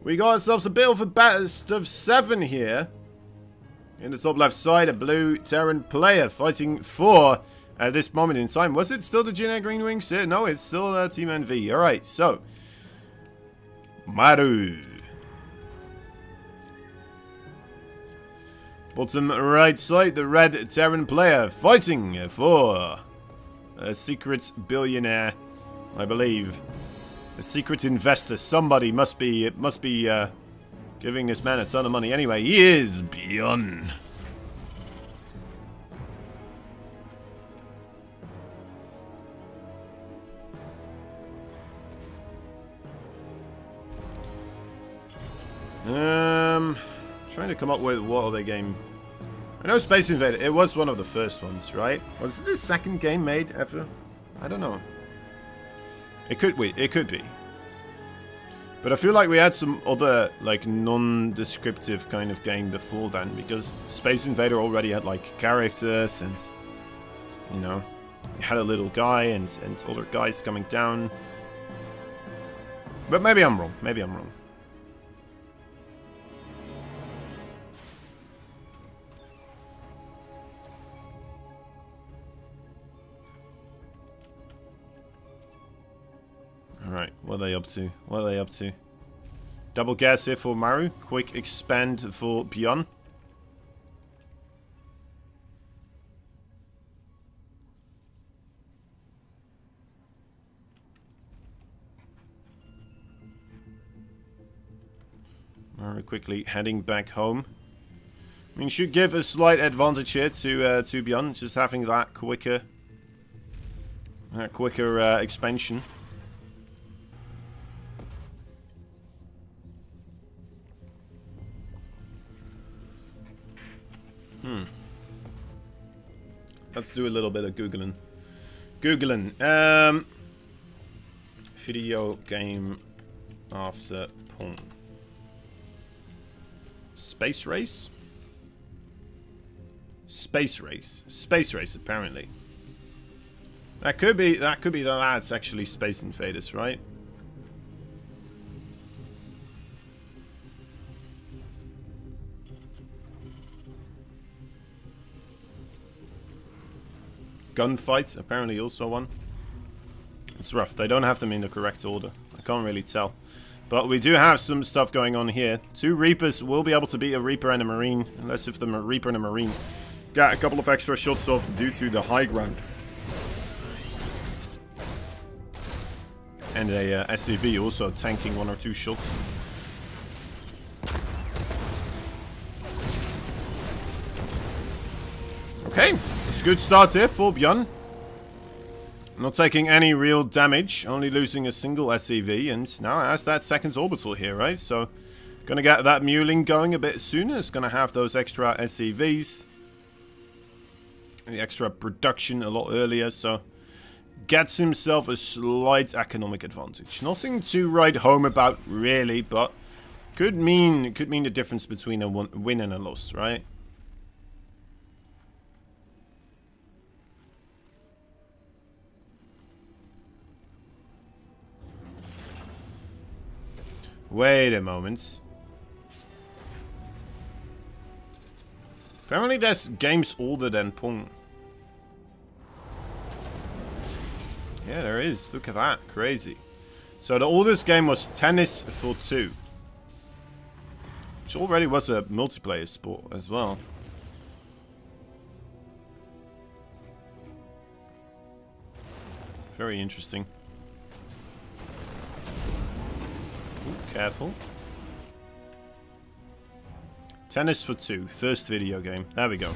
We got ourselves a bit of a best of 7 here. In the top left side, a blue Terran player fighting for, at this moment in time, was it still the Jin Green Wings? No, it's still Team NV. Alright, so. MARU. Bottom right side, the red Terran player fighting for a secret billionaire, I believe. A secret investor. Somebody must be giving this man a ton of money. Anyway, he is BYUN. Trying to come up with what other game. I know Space Invader. It was one of the first ones, right? Was it the second game made ever? I don't know. It could be. It could be. But I feel like we had some other, like, non-descriptive kind of game before then, because Space Invader already had, like, characters and, you know, you had a little guy and other guys coming down. But maybe I'm wrong. Maybe I'm wrong. Alright, what are they up to? What are they up to? Double gas here for MARU. Quick expand for BYUN. MARU quickly heading back home. I mean, should give a slight advantage here to BYUN, just having that quicker expansion. Let's do a little bit of Googling. Video game after porn. Space race? Space race. Space race, apparently. That could be that's actually Space Invaders, right? Gunfight, apparently also one. It's rough. They don't have them in the correct order. I can't really tell. But we do have some stuff going on here. 2 Reapers will be able to beat a Reaper and a Marine. Unless if the Reaper and a Marine get a couple of extra shots off due to the high ground. And a SCV also tanking 1 or 2 shots. Okay, it's a good start here for BYUN. Not taking any real damage, only losing a single SCV, and now it has that second orbital here, right? So, gonna get that muling going a bit sooner. It's gonna have those extra SCVs. The extra production a lot earlier, so gets himself a slight economic advantage. Nothing to write home about, really, but could mean the difference between a win and a loss, right? Wait a moment. Apparently there's games older than Pong. Yeah, there is. Look at that. Crazy. So the oldest game was Tennis for 2. Which already was a multiplayer sport as well. Very interesting. Careful. Tennis for 2. First video game. There we go.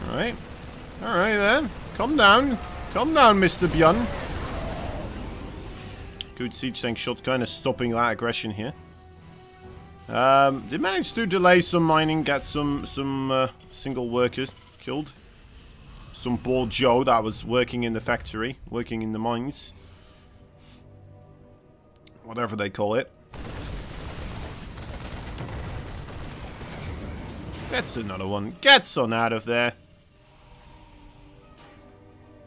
Alright. Alright then. Calm down. Calm down, Mr. BYUN. Good siege tank shot, kind of stopping that aggression here. Did manage to delay some mining, get some single workers killed. Some poor Joe that was working in the factory, working in the mines. Whatever they call it. Gets another one. Gets on out of there.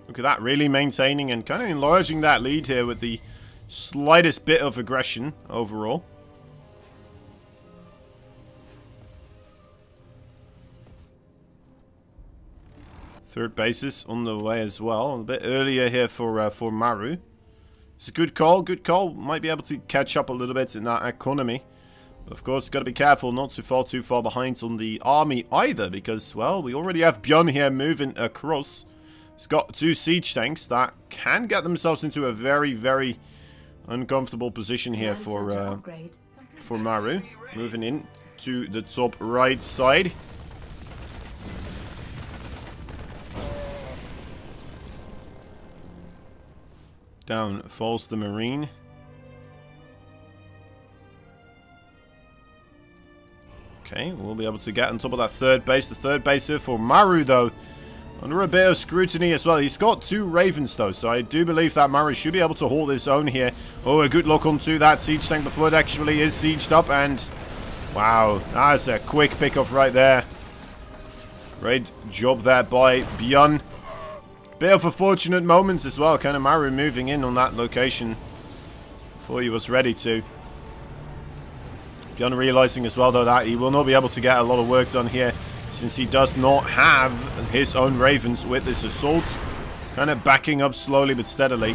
Look at that, really maintaining and kind of enlarging that lead here with the slightest bit of aggression overall. Third bases on the way as well. A bit earlier here for MARU. It's a good call, good call. Might be able to catch up a little bit in that economy. But of course, got to be careful not to fall too far behind on the army either. Because, well, we already have BYUN here moving across. He's got 2 siege tanks that can get themselves into a very, very uncomfortable position here for MARU. Moving in to the top right side. Down falls the Marine. Okay, we'll be able to get on top of that third base. The third base here for MARU, though, under a bit of scrutiny as well. He's got 2 Ravens, though, so I do believe that MARU should be able to hold his own here. Oh, a good look onto that siege tank before it actually is sieged up, and wow, that's a quick pick-off right there. Great job there by BYUN. Bit of a fortunate moment as well, kind of MARU moving in on that location before he was ready to. BYUN realizing as well, though, that he will not be able to get a lot of work done here since he does not have his own Ravens with this assault. Kind of backing up slowly but steadily.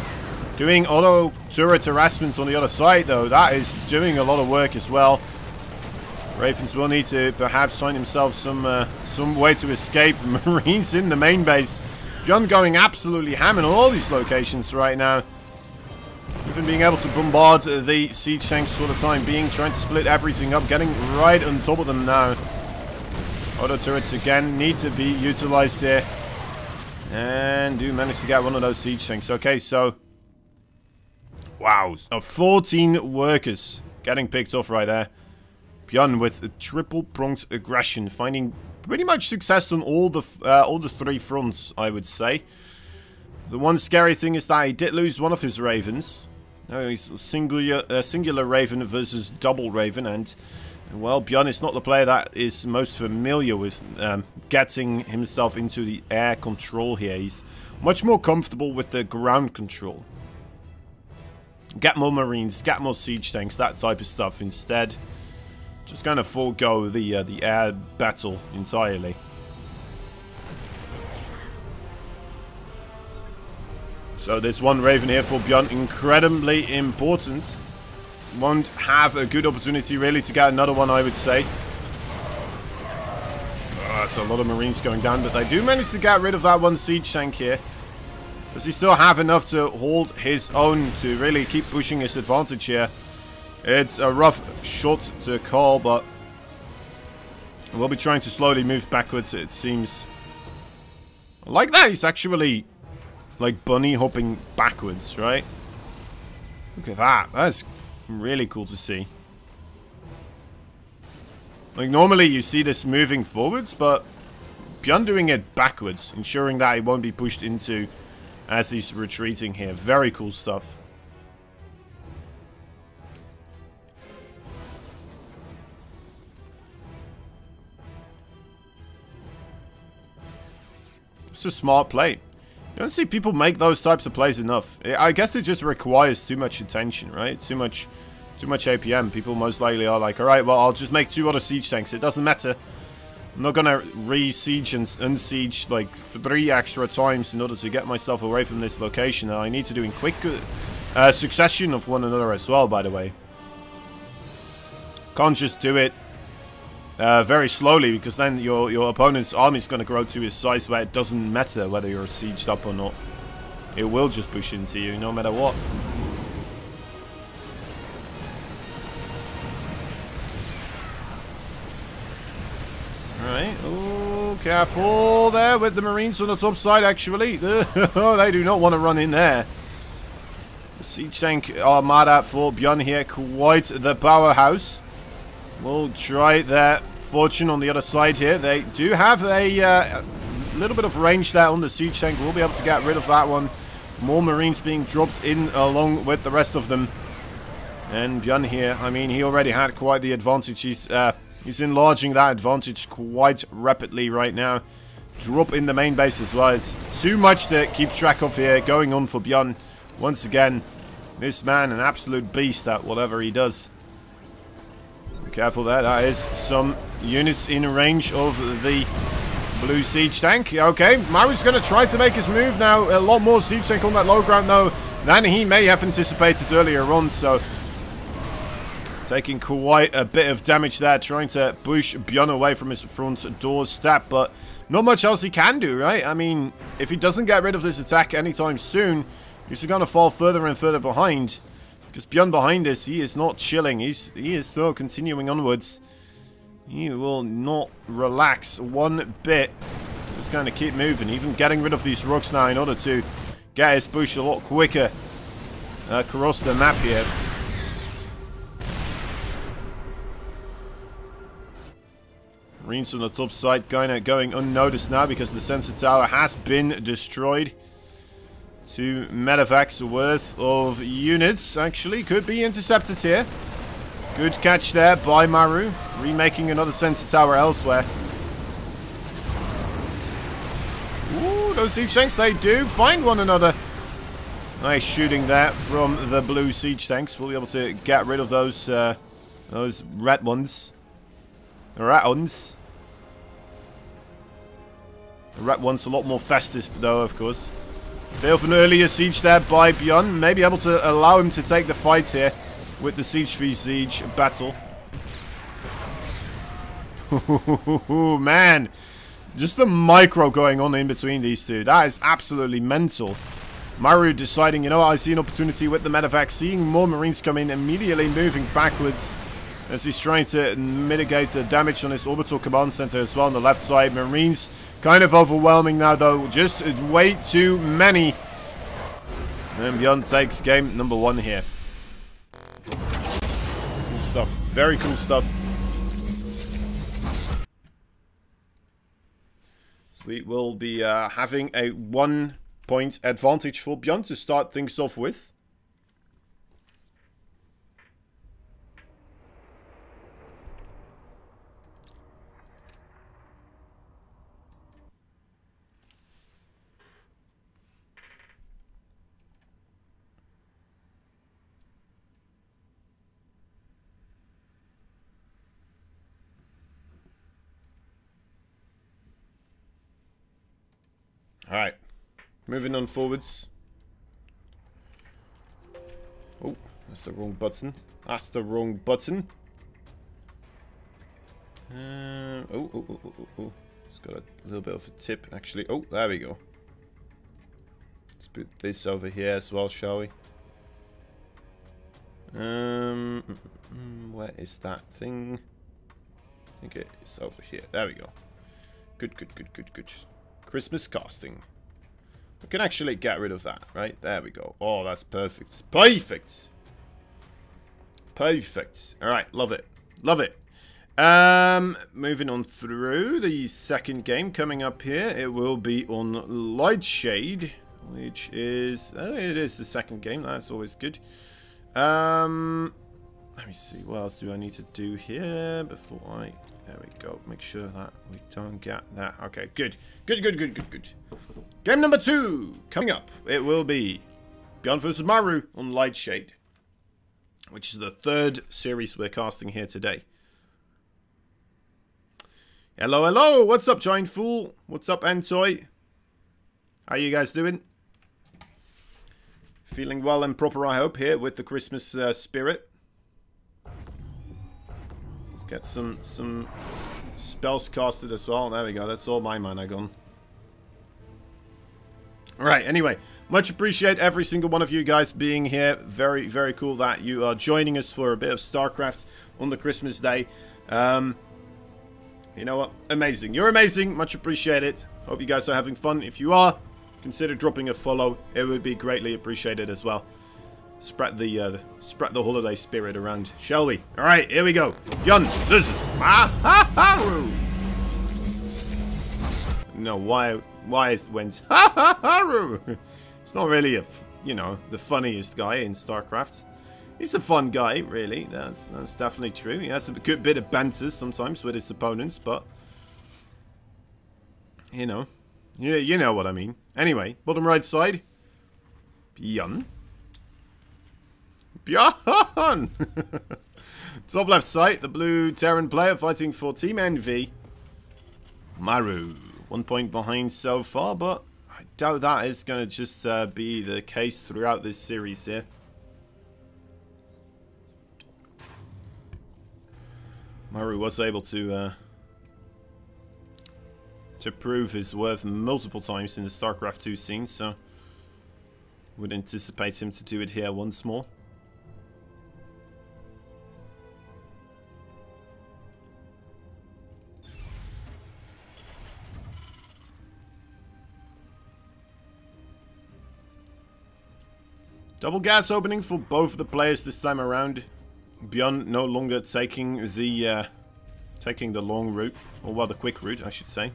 Doing auto turret harassment on the other side, though. That is doing a lot of work as well. Ravens will need to perhaps find himself some way to escape. Marines in the main base. BYUN going absolutely ham in all these locations right now. Even being able to bombard the siege tanks for the time being. Trying to split everything up. Getting right on top of them now. Auto turrets again need to be utilized here. And do manage to get one of those siege tanks. Okay, so... wow. 14 workers getting picked off right there. BYUN with a triple-pronged aggression. Finding pretty much success on all the 3 fronts, I would say. The one scary thing is that he did lose one of his Ravens. No, he's singular Raven versus double Raven, and well, BYUN is not the player that is most familiar with getting himself into the air control here. He's much more comfortable with the ground control. Get more Marines, get more siege tanks, that type of stuff instead. Just kind of forego the air battle entirely. So this one Raven here for BYUN, incredibly important. Won't have a good opportunity really to get another one, I would say. That's a lot of Marines going down, but they do manage to get rid of that one siege tank here. Does he still have enough to hold his own to really keep pushing his advantage here? It's a rough shot to call, but we'll be trying to slowly move backwards, it seems. Like that, he's actually like bunny hopping backwards, right? Look at that. That's really cool to see. Like, normally you see this moving forwards, but BYUN doing it backwards, ensuring that he won't be pushed into as he's retreating here. Very cool stuff. It's a smart play. You don't see people make those types of plays enough. I guess it just requires too much attention, right? Too much APM. People most likely are like, alright, well, I'll just make 2 other siege tanks. It doesn't matter. I'm not gonna re-siege and unsiege like 3 extra times in order to get myself away from this location. I need to do in quick succession of one another as well, by the way. Can't just do it very slowly, because then your opponent's army is going to grow to his size where it doesn't matter whether you're sieged up or not. It will just push into you no matter what. Alright, oh, careful there with the Marines on the top side, actually. They do not want to run in there. The siege tank armada for BYUN here, quite the powerhouse. We'll try their fortune on the other side here. They do have a little bit of range there on the siege tank. We'll be able to get rid of that one. More Marines being dropped in along with the rest of them. And BYUN here, I mean, he already had quite the advantage. He's He's enlarging that advantage quite rapidly right now. Drop in the main base as well. It's too much to keep track of here. Going on for BYUN. Once again, this man an absolute beast at whatever he does. Be careful there. That is some units in range of the blue siege tank. Okay, MARU's going to try to make his move now. A lot more siege tank on that low ground though than he may have anticipated earlier on. So taking quite a bit of damage there, trying to push BYUN away from his front doorstep, but not much else he can do, right? I mean, if he doesn't get rid of this attack anytime soon, he's going to fall further and further behind. Because BYUN behind this, he is not chilling. He is still continuing onwards. He will not relax one bit. Just going to keep moving, even getting rid of these rocks now in order to get his push a lot quicker across the map here. Marines on the top side kind of going unnoticed now because the sensor tower has been destroyed. 2 medevacs worth of units actually could be intercepted here. Good catch there by MARU. Remaking another sensor tower elsewhere. Ooh, those siege tanks, they do find one another. Nice shooting there from the blue siege tanks. We'll be able to get rid of those red ones. Rat ones. The rat one's a lot more festive though, of course. Bit of an earlier siege there by BYUN. Maybe able to allow him to take the fight here with the siege v siege battle. Man, just the micro going on in between these two. That is absolutely mental. MARU deciding, you know what, I see an opportunity with the medevac, seeing more Marines come in, immediately moving backwards as he's trying to mitigate the damage on his orbital command center as well on the left side. Marines kind of overwhelming now though, just way too many. And BYUN takes game number 1 here. Cool stuff, very cool stuff. So we will be having a 1-point advantage for BYUN to start things off with. Alright, moving on forwards. Oh, that's the wrong button. That's the wrong button. Oh. It's got a little bit of a tip, actually. Oh, there we go. Let's put this over here as well, shall we? Where is that thing? I think it's over here. There we go. Good. Christmas casting. We can actually get rid of that, right? There we go. Oh, that's perfect. Perfect. Alright, love it. Moving on through the second game coming up here. It will be on Lightshade, which is... Oh, it is the second game. That's always good. Let me see. What else do I need to do here before I... There we go. Make sure that we don't get that. Okay, good. Game number 2 coming up. It will be BYUN vs MARU on Lightshade, which is the 3rd series we're casting here today. Hello. What's up, Giant Fool? What's up, Antoy? How you guys doing? Feeling well and proper, I hope, here with the Christmas spirit. Get some spells casted as well. There we go. That's all my mana gone. Alright, anyway. Much appreciate every single one of you guys being here. Very, very cool that you are joining us for a bit of StarCraft on the Christmas day. You know what? Amazing. You're amazing. Much appreciated. Hope you guys are having fun. If you are, consider dropping a follow. It would be greatly appreciated as well. Spread the holiday spirit around, shall we? All right, here we go. BYUN, this is MARU. No, why it went MARU? It's not really the funniest guy in StarCraft. He's a fun guy, really. That's definitely true. He has a good bit of banter sometimes with his opponents, but you know what I mean. Anyway, bottom right side, BYUN. BYUN. Top left side, the blue Terran player fighting for Team Envy. MARU, 1 point behind so far, but I doubt that is going to just be the case throughout this series here. MARU was able to prove his worth multiple times in the StarCraft 2 scene, so would anticipate him to do it here once more. Double gas opening for both of the players this time around. BYUN no longer taking the long route, or well, the quick route, I should say.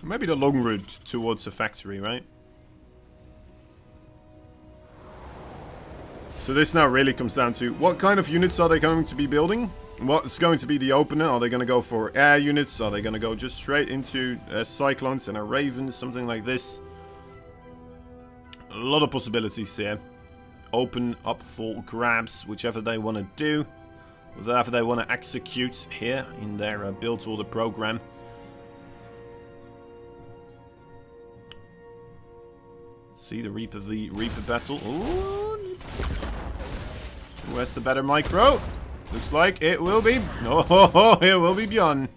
Maybe the long route towards the factory, right? So this now really comes down to what kind of units are they going to be building? What's going to be the opener? Are they going to go for air units? Are they going to go just straight into Cyclones and a Raven, something like this? A lot of possibilities here. Open up for grabs, whichever they want to do, whatever they want to execute here in their build order program. See the Reaper battle. Ooh. Who has the better micro? Looks like it will be. Oh, it will be BYUN.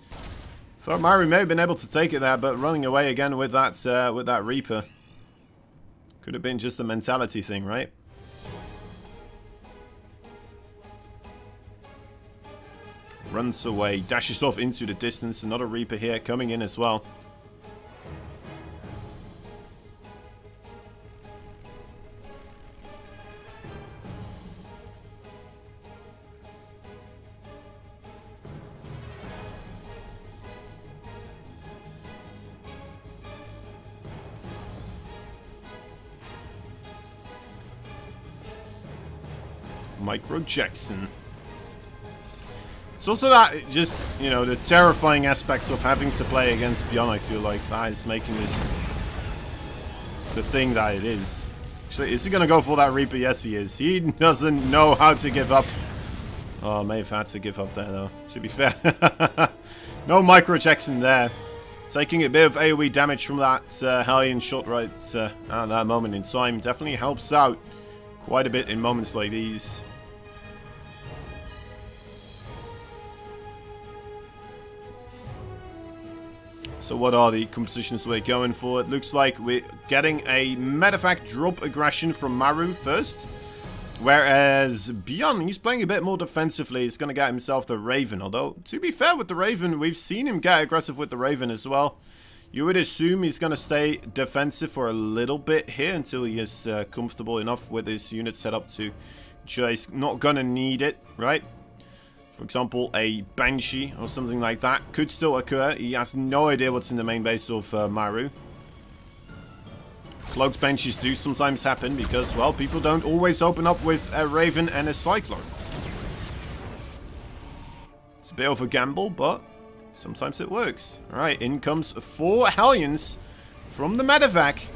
Thought MARU may have been able to take it there, but running away again with that Reaper. Could have been just a mentality thing, right? Runs away, dashes off into the distance. Another Reaper here coming in as well. Micro Jackson. It's also that, just, you know, the terrifying aspects of having to play against BYUN, I feel like that is making this the thing that it is. Actually, is he going to go for that Reaper? Yes, he is. He doesn't know how to give up. Oh, may have had to give up there, though, to be fair. No Micro Jackson there. Taking a bit of AoE damage from that Hellion shot right at that moment in time definitely helps out quite a bit in moments like these. So what are the compositions we're going for? It looks like we're getting a medevac drop aggression from MARU first. Whereas BYUN, he's playing a bit more defensively. He's going to get himself the Raven. Although, to be fair with the Raven, we've seen him get aggressive with the Raven as well. You would assume he's going to stay defensive for a little bit here until he is comfortable enough with his unit set up to ensure he's not going to need it, right? For example, a Banshee or something like that could still occur. He has no idea what's in the main base of MARU. Cloaked Banshees do sometimes happen because, well, people don't always open up with a Raven and a Cyclone. It's a bit of a gamble, but sometimes it works. Alright, in comes 4 Hellions from the medevac.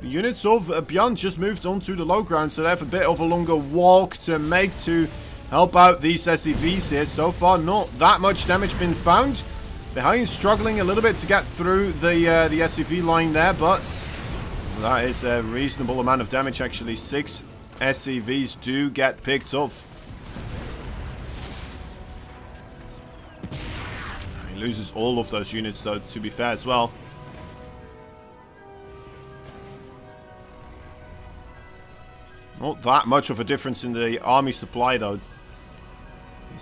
The units of BYUN just moved onto the low ground, so they have a bit of a longer walk to make to help out these SCVs here. So far, not that much damage been found. The Hellions struggling a little bit to get through the SCV line there, but that is a reasonable amount of damage, actually. 6 SCVs do get picked off. He loses all of those units, though, to be fair as well. Not that much of a difference in the army supply, though.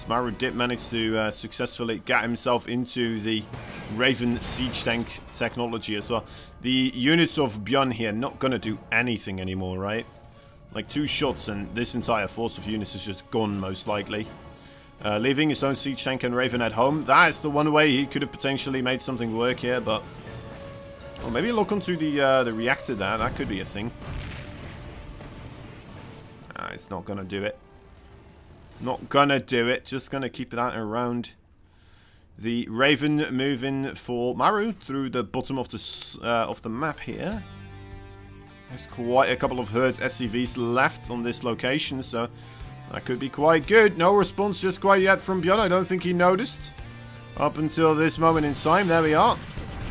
MARU did manage to successfully get himself into the Raven siege tank technology as well. The units of BYUN here not going to do anything anymore, right? Like 2 shots and this entire force of units is just gone, most likely. Leaving his own siege tank and Raven at home. That is the one way he could have potentially made something work here, but... Or maybe look onto the reactor there. That could be a thing. Nah, it's not going to do it. Not going to do it. Just going to keep that around. The Raven moving for MARU through the bottom of the map here. There's quite a couple of Herd SCVs left on this location, so that could be quite good. No response just quite yet from BYUN. I don't think he noticed. Up until this moment in time, there we are.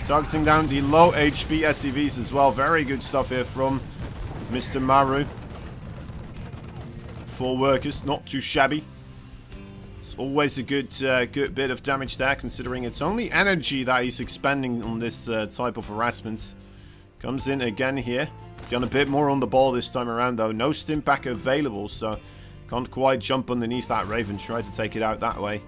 Targeting down the low HP SCVs as well. Very good stuff here from Mr. MARU. 4 workers, not too shabby. It's always a good bit of damage there, considering it's only energy that he's expending on this type of harassment. Comes in again here. Got a bit more on the ball this time around, though. No stim pack available, so can't quite jump underneath that Raven. Try to take it out that way.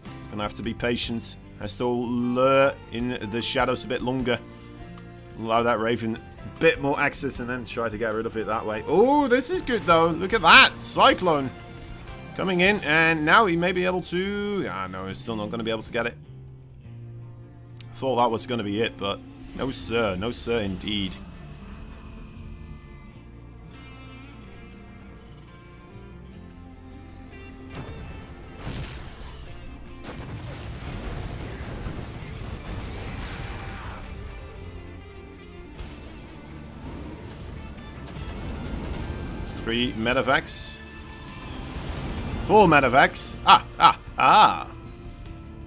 It's gonna have to be patient. Has to lure in the shadows a bit longer. Allow that Raven a bit more access and then try to get rid of it that way. Oh, this is good, though. Look at that. Cyclone coming in, and now he may be able to... Ah, no, he's still not going to be able to get it. Thought that was going to be it, but no, sir. No, sir, indeed. Three medevacs. 4 medevacs. Ah.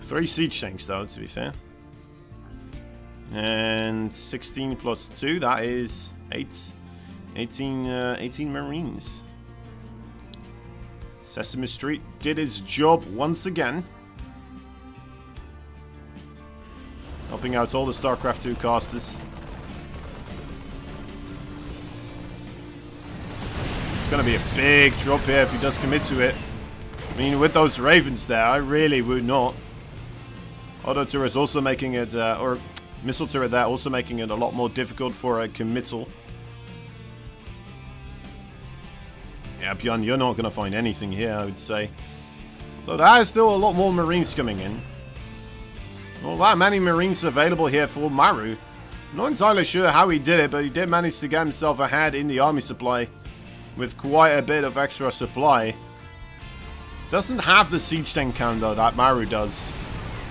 3 siege tanks, though, to be fair. And 16 plus 2, that is 18 Marines. Sesame Street did its job once again. Helping out all the StarCraft 2 casters. It's going to be a big drop here if he does commit to it. I mean, with those Ravens there, I really would not. Auto turret also making it, or missile turret there, also making it a lot more difficult for a committal. Yeah, BYUN, you're not going to find anything here, I would say. Though there is still a lot more Marines coming in. Not that many Marines available here for MARU. Not entirely sure how he did it, but he did manage to get himself ahead in the army supply with quite a bit of extra supply. Doesn't have the siege tank count, though, that MARU does.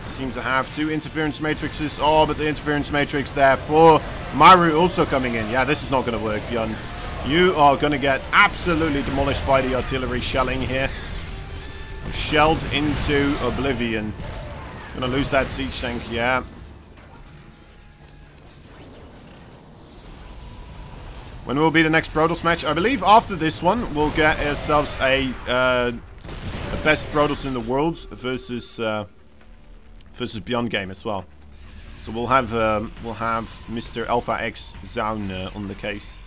Seem to have 2 interference matrices. Oh, but the interference matrix there for MARU also coming in. Yeah, this is not going to work, BYUN. You are going to get absolutely demolished by the artillery shelling here. Shelled into oblivion. Going to lose that siege tank, yeah. When will be the next Protoss match? I believe after this one, we'll get ourselves a best Protoss in the world versus BYUN game as well. So we'll have Mr. Alpha X Zaun on the case.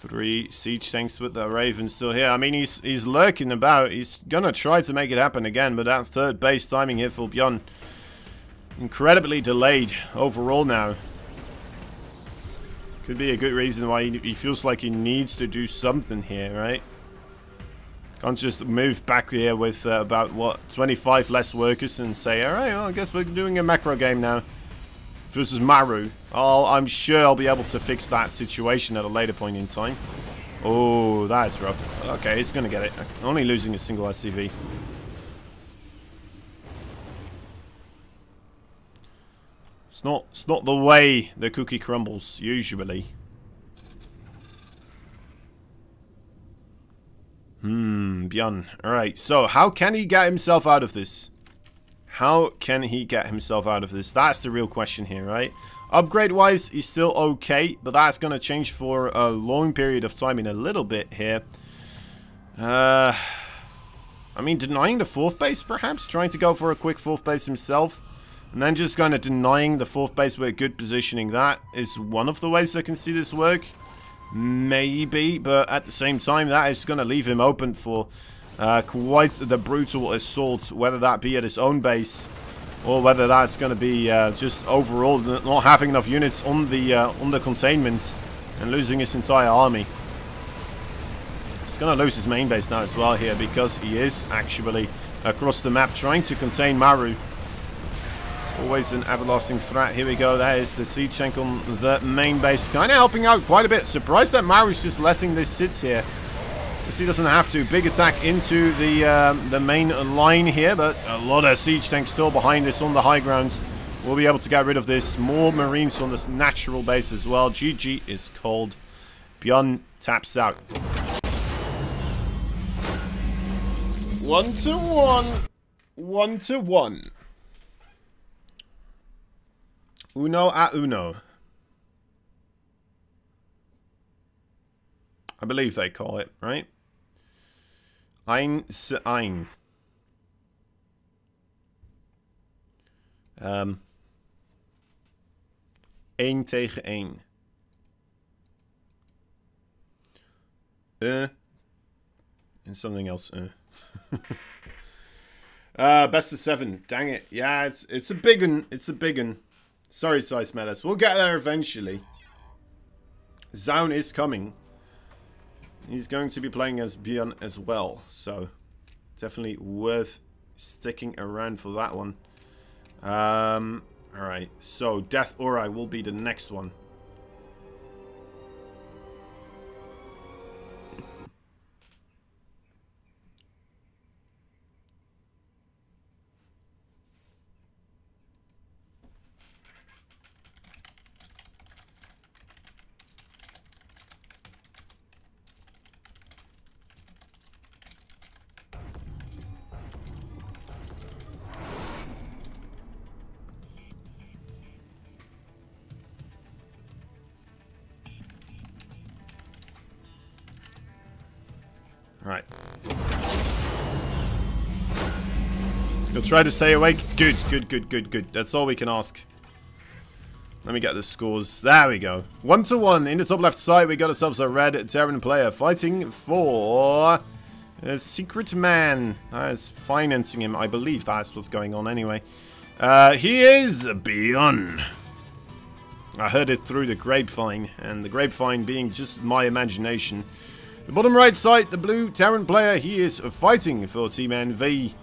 Three siege tanks with the Raven still here. I mean, he's lurking about. He's gonna try to make it happen again, but that third base timing here for BYUN incredibly delayed overall now. Could be a good reason why he feels like he needs to do something here, right? Can't just move back here with about, what, 25 less workers and say, alright, well, I guess we're doing a macro game now. Versus MARU. I'm sure I'll be able to fix that situation at a later point in time. Oh, that is rough. Okay, he's gonna get it. Only losing a single SCV. It's not the way the cookie crumbles, usually. BYUN. Alright, so how can he get himself out of this? How can he get himself out of this? That's the real question here, right? Upgrade-wise, he's still okay, but that's going to change for a long period of time in a little bit here. I mean, denying the 4th base, perhaps? Trying to go for a quick 4th base himself. And then just kind of denying the 4th base with good positioning. That is one of the ways I can see this work. Maybe, but at the same time, that is going to leave him open for quite the brutal assault, whether that be at his own base or whether that's going to be just overall not having enough units on the containment and losing his entire army. He's going to lose his main base now as well here because he is actually across the map trying to contain MARU. It's always an everlasting threat. Here we go. There is the siege tank on the main base, kind of helping out quite a bit. Surprised that MARU's just letting this sit here. He doesn't have to. Big attack into the main line here, but a lot of siege tanks still behind us on the high ground. We'll be able to get rid of this. More marines on this natural base as well. GG is called. BYUN taps out. 1-1. 1-1. Uno a uno. I believe they call it, right? 1-1. 1 tegen 1. And something else. Best of 7. Dang it. Yeah, it's a big one. It's a big one. Sorry, Size Metas. We'll get there eventually. Zone is coming. He's going to be playing as BYUN as well, so definitely worth sticking around for that one. Alright, so Death Aura will be the next one. Alright. You'll try to stay awake. Good, good, good, good, good. That's all we can ask. Let me get the scores. There we go. 1-1. In the top left side, we got ourselves a red Terran player fighting for a secret man. That's financing him. I believe that's what's going on anyway. He is BYUN. I heard it through the grapevine, and the grapevine being just my imagination. The bottom right side, the blue Terran player, he is fighting for Team NV,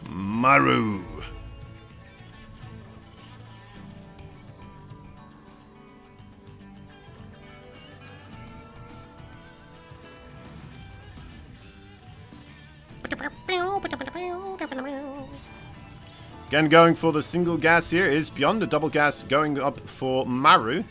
MARU. Again, going for the single gas here is BYUN. The double gas going up for MARU.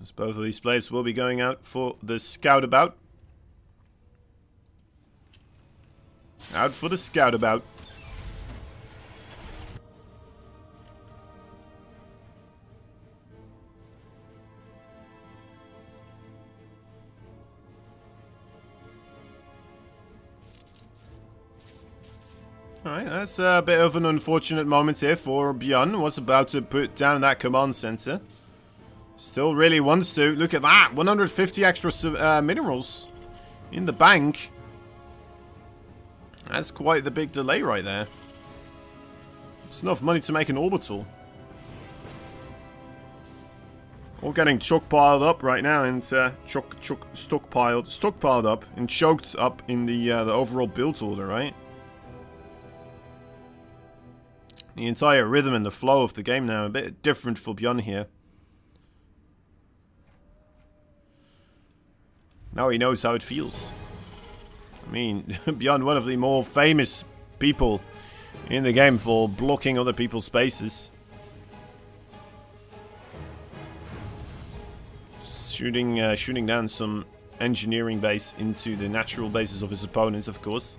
As both of these players will be going out for the scout about. Out for the scout about. Alright, that's a bit of an unfortunate moment here for BYUN. Was about to put down that command center. Still really wants to. Look at that. 150 extra minerals in the bank. That's quite the big delay right there. It's enough money to make an orbital. All getting stockpiled up right now, and stockpiled up and choked up in the overall build order, right? The entire rhythm and the flow of the game now a bit different for BYUN here. Now he knows how it feels. I mean, BYUN, one of the more famous people in the game for blocking other people's spaces. Shooting down some engineering base into the natural bases of his opponents, of course.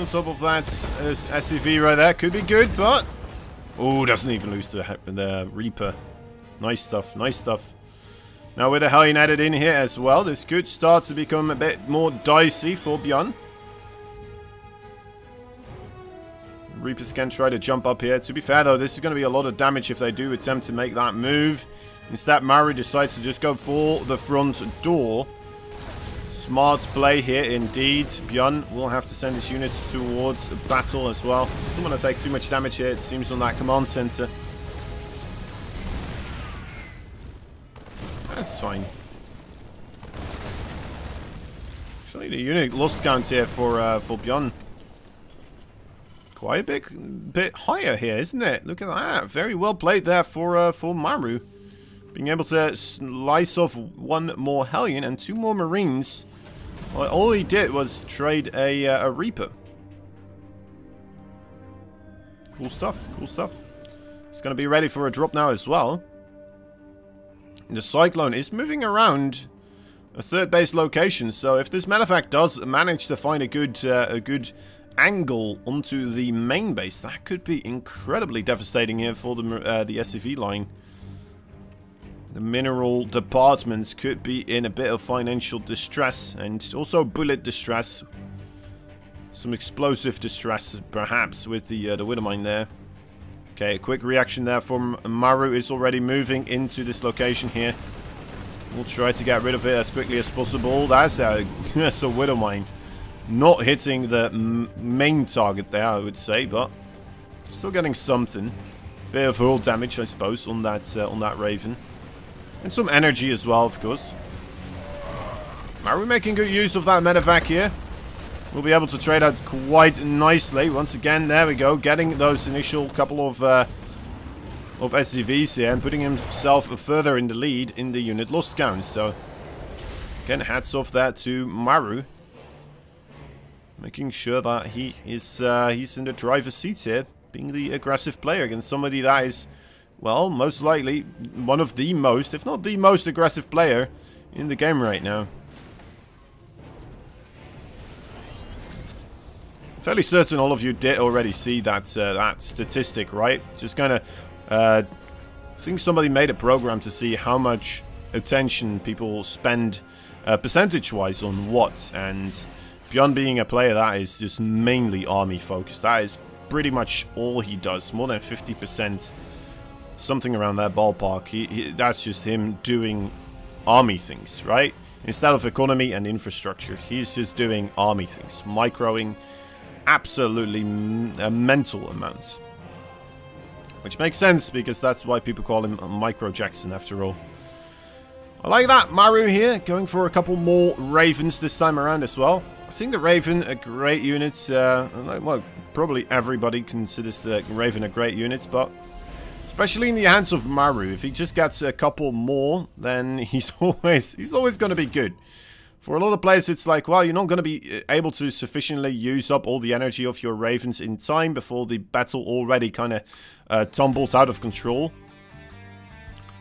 on top of that SCV right there. Could be good, but... Oh, doesn't even lose the Reaper. Nice stuff, nice stuff. Now with the Hellion added in here as well, this could start to become a bit more dicey for BYUN. Reapers can try to jump up here. To be fair though, this is going to be a lot of damage if they do attempt to make that move. Instead, MARU decides to just go for the front door. Smart play here indeed. BYUN will have to send his units towards battle as well. Doesn't want to take too much damage here, it seems, on that command center. That's fine. Actually, the unit loss count here for BYUN quite a bit higher here, isn't it? Look at that. Very well played there for MARU. Being able to slice off one more Hellion and 2 more Marines. Well, all he did was trade a Reaper. Cool stuff, cool stuff. He's going to be ready for a drop now as well. The Cyclone is moving around a 3rd base location, so if this Medevac does manage to find a good angle onto the main base, that could be incredibly devastating here for the SCV line. The mineral departments could be in a bit of financial distress and also bullet distress. Some explosive distress, perhaps, with the Widowmine there. Okay, a quick reaction there from MARU is already moving into this location here. We'll try to get rid of it as quickly as possible. That's a Widowmine. Not hitting the main target there, I would say, but still getting something. Bit of hull damage, I suppose, on that Raven. And some energy as well, of course. MARU making good use of that Medevac here. We'll be able to trade out quite nicely. Once again, there we go. Getting those initial couple of SCVs here and putting himself further in the lead in the unit lost count. So, again, hats off there to MARU. Making sure that he is he's in the driver's seat here. Being the aggressive player against somebody that is, well, most likely one of the most, if not the most aggressive player in the game right now. Fairly certain all of you did already see that that statistic, right? Just kind of, I think somebody made a program to see how much attention people spend percentage-wise on what, and BYUN being a player that is just mainly army focused, that is pretty much all he does, more than 50%, something around that ballpark. That's just him doing army things, right? Instead of economy and infrastructure, he's just doing army things, microing absolutely mental amounts. Which makes sense, because that's why people call him Micro Jackson after all. I like that. MARU here, going for a couple more Ravens this time around as well. I think the Raven a great unit. Well, probably everybody considers the Raven a great unit, but especially in the hands of MARU, if he just gets a couple more, then he's always going to be good. For a lot of players, it's like, well, you're not going to be able to sufficiently use up all the energy of your Ravens in time before the battle already kind of tumbles out of control.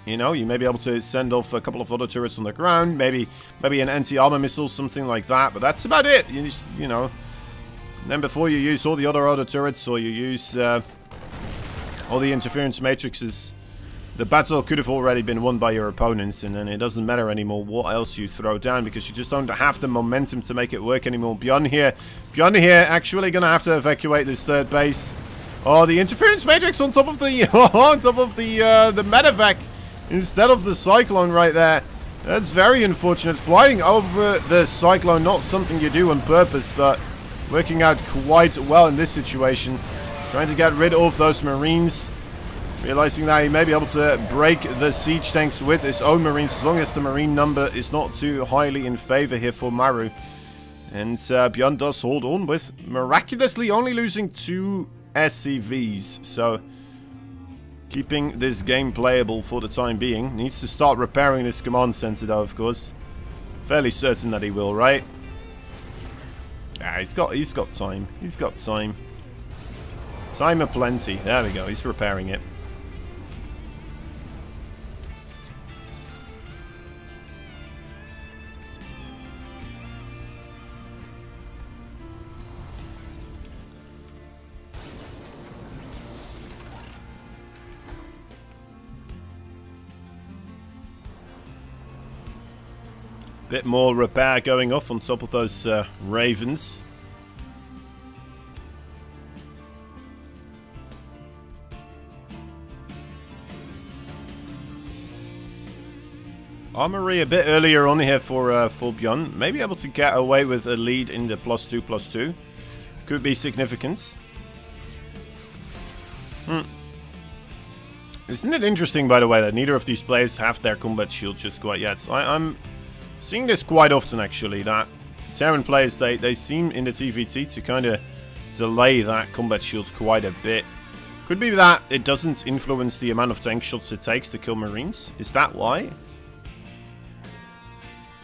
You know, you may be able to send off a couple of other turrets on the ground, maybe an anti-armor missile, something like that, but that's about it. You know, and then before you use all the other turrets, or you use all the interference matrices, the battle could have already been won by your opponents, and then it doesn't matter anymore what else you throw down, because you just don't have the momentum to make it work anymore. BYUN here actually gonna have to evacuate this 3rd base. Oh, the interference matrix on top of the the Medevac instead of the Cyclone right there. That's very unfortunate. Flying over the Cyclone, not something you do on purpose, but working out quite well in this situation. Trying to get rid of those Marines. Realizing that he may be able to break the siege tanks with his own Marines, as long as the Marine number is not too highly in favor here for MARU. And BYUN does hold on, with miraculously only losing 2 SCVs. So, keeping this game playable for the time being. Needs to start repairing this command center though, of course. Fairly certain that he will, right? Yeah, he's got time. He's got time. Time aplenty. There we go. He's repairing it. Bit more repair going off on top of those ravens. Armory a bit earlier on here for BYUN. Maybe able to get away with a lead in the +2/+2. Could be significant. Isn't it interesting, by the way, that neither of these players have their combat shield just quite yet? I'm seeing this quite often, actually, that Terran players, they seem in the TVT to kind of delay that combat shield quite a bit. Could be that it doesn't influence the amount of tank shots it takes to kill Marines. Is that why?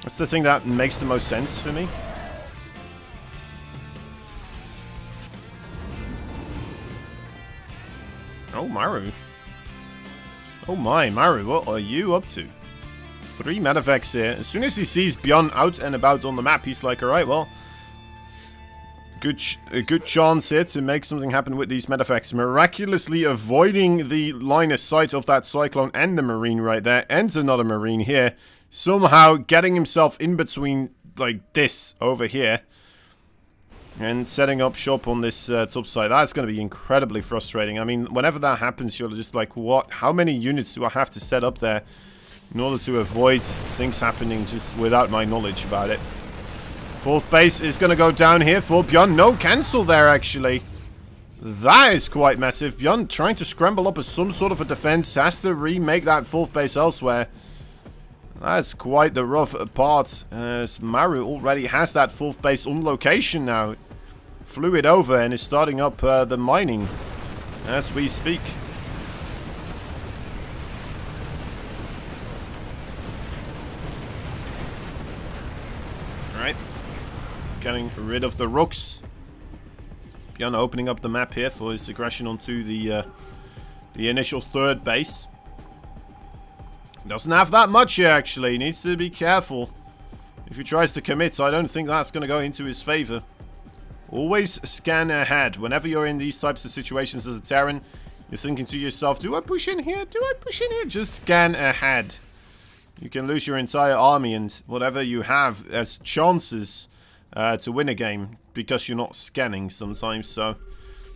That's the thing that makes the most sense for me. Oh, MARU. Oh my, MARU, what are you up to? 3 medevacs here. As soon as he sees BYUN out and about on the map, he's like, alright, well, a good chance here to make something happen with these medevacs. Miraculously avoiding the line of sight of that Cyclone and the Marine right there, and another Marine here. Somehow getting himself in between, like this, over here. And setting up shop on this top side. That's going to be incredibly frustrating. I mean, whenever that happens, you're just like, what? How many units do I have to set up there in order to avoid things happening just without my knowledge about it? 4th base is going to go down here for BYUN. No cancel there, actually. That is quite massive. BYUN trying to scramble up as some sort of a defense. Has to remake that 4th base elsewhere. That's quite the rough part, as MARU already has that 4th base on location now. Flew it over and is starting up the mining as we speak. Alright, getting rid of the rooks. BYUN opening up the map here for his aggression onto the initial 3rd base. Doesn't have that much here, actually. Needs to be careful. If he tries to commit, I don't think that's going to go into his favor. Always scan ahead. Whenever you're in these types of situations as a Terran, you're thinking to yourself, do I push in here? Do I push in here? Just scan ahead. You can lose your entire army and whatever you have as chances to win a game because you're not scanning sometimes. So,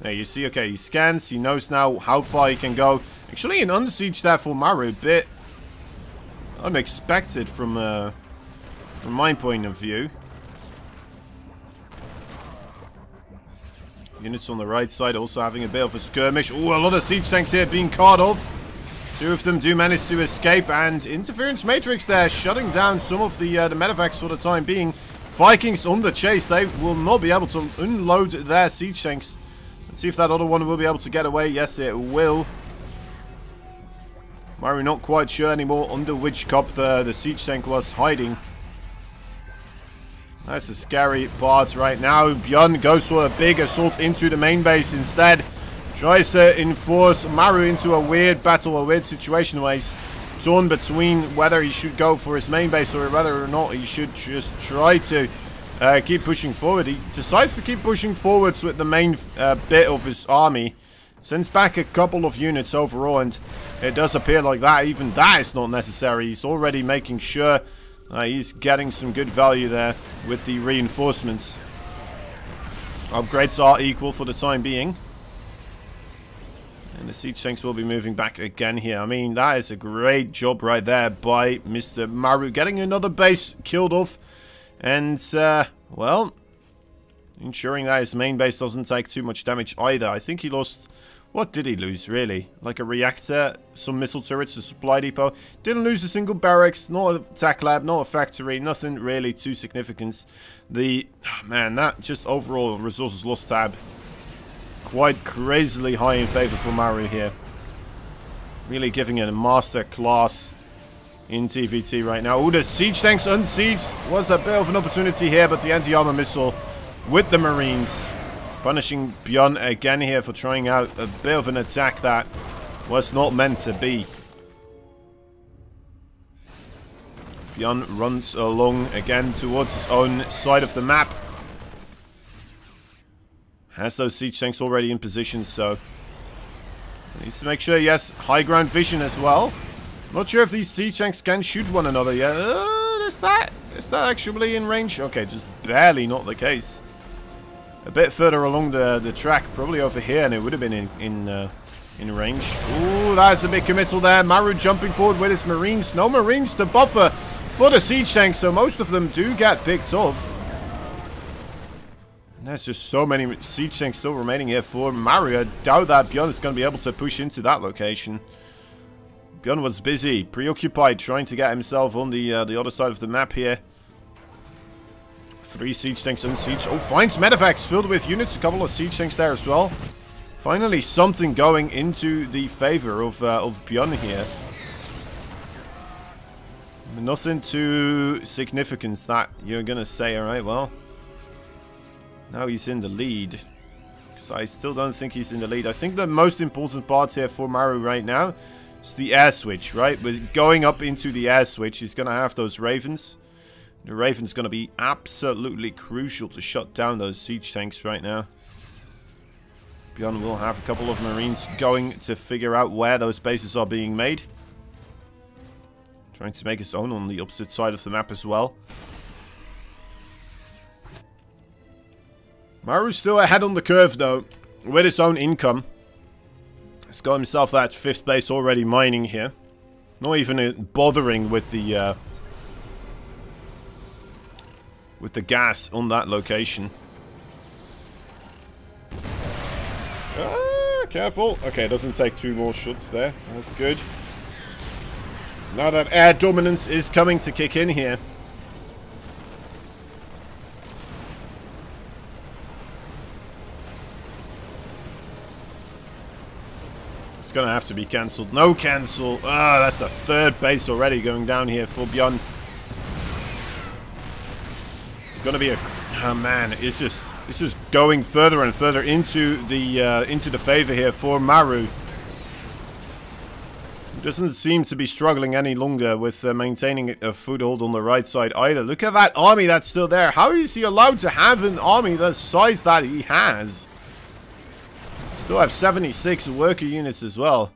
there you see, okay, he scans. He knows now how far he can go. Actually, an under siege there for MARU. Bit unexpected from my point of view. Units on the right side also having a bit of a skirmish. Oh, a lot of siege tanks here being caught off. 2 of them do manage to escape, and interference matrix there shutting down some of the medevacs for the time being. Vikings on the chase. They will not be able to unload their siege tanks. Let's see if that other one will be able to get away. Yes, it will. MARU not quite sure anymore under which cop the siege tank was hiding. That's a scary part right now. BYUN goes for a big assault into the main base instead. Tries to enforce MARU into a weird battle, a weird situation where he's torn between whether he should go for his main base or whether or not he should just try to keep pushing forward. He decides to keep pushing forwards with the main bit of his army. Sends back a couple of units overall, and it does appear like that. Even that is not necessary. He's already making sure he's getting some good value there with the reinforcements. Upgrades are equal for the time being. And the siege tanks will be moving back again here. I mean, that is a great job right there by Mr. MARU. Getting another base killed off. And, well, ensuring that his main base doesn't take too much damage either. I think he lost... What did he lose, really? Like a reactor, some missile turrets, a supply depot. Didn't lose a single barracks, not a tech lab, not a factory. Nothing really too significant. Man, that just overall resources lost tab. Quite crazily high in favor for MARU here. Really giving it a master class in TVT right now. Oh, the siege tanks unsieged. Was a bit of an opportunity here, but the anti-armor missile with the Marines. Punishing BYUN again here for trying out a bit of an attack that was not meant to be. BYUN runs along again towards his own side of the map. Has those siege tanks already in position, so needs to make sure he has high ground vision as well. Not sure if these siege tanks can shoot one another yet. There's that. Is that actually in range? Okay, just barely not the case. A bit further along the track, probably over here, and it would have been in range. Ooh, that's a big committal there. MARU jumping forward with his Marines. No Marines to buffer for the siege tanks, so most of them do get picked off. And there's just so many siege tanks still remaining here for MARU. I doubt that BYUN is going to be able to push into that location. BYUN was busy, preoccupied, trying to get himself on the other side of the map here. 3 siege tanks on siege. Oh, finds medevacs filled with units. A couple of siege tanks there as well. Finally, something going into the favor of BYUN here. Nothing too significant that you're gonna say. All right, well, now he's in the lead. Because I still don't think he's in the lead. I think the most important part here for MARU right now is the air switch, right? With going up into the air switch, he's gonna have those ravens. The Raven's going to be absolutely crucial to shut down those siege tanks right now. BYUN will have a couple of Marines going to figure out where those bases are being made. Trying to make his own on the opposite side of the map as well. MARU's still ahead on the curve though, with his own income. He's got himself that 5th place already mining here. Not even bothering with the gas on that location. Ah, careful. Okay, it doesn't take 2 more shots there. That's good. Now that air dominance is coming to kick in here. It's gonna have to be cancelled. No cancel. Ah, that's the 3rd base already going down here for BYUN. It's gonna be a... Oh man, it's just going further and further into the favor here for MARU. Doesn't seem to be struggling any longer with maintaining a foothold on the right side either. Look at that army that's still there. How is he allowed to have an army the size that he has? Still have 76 worker units as well.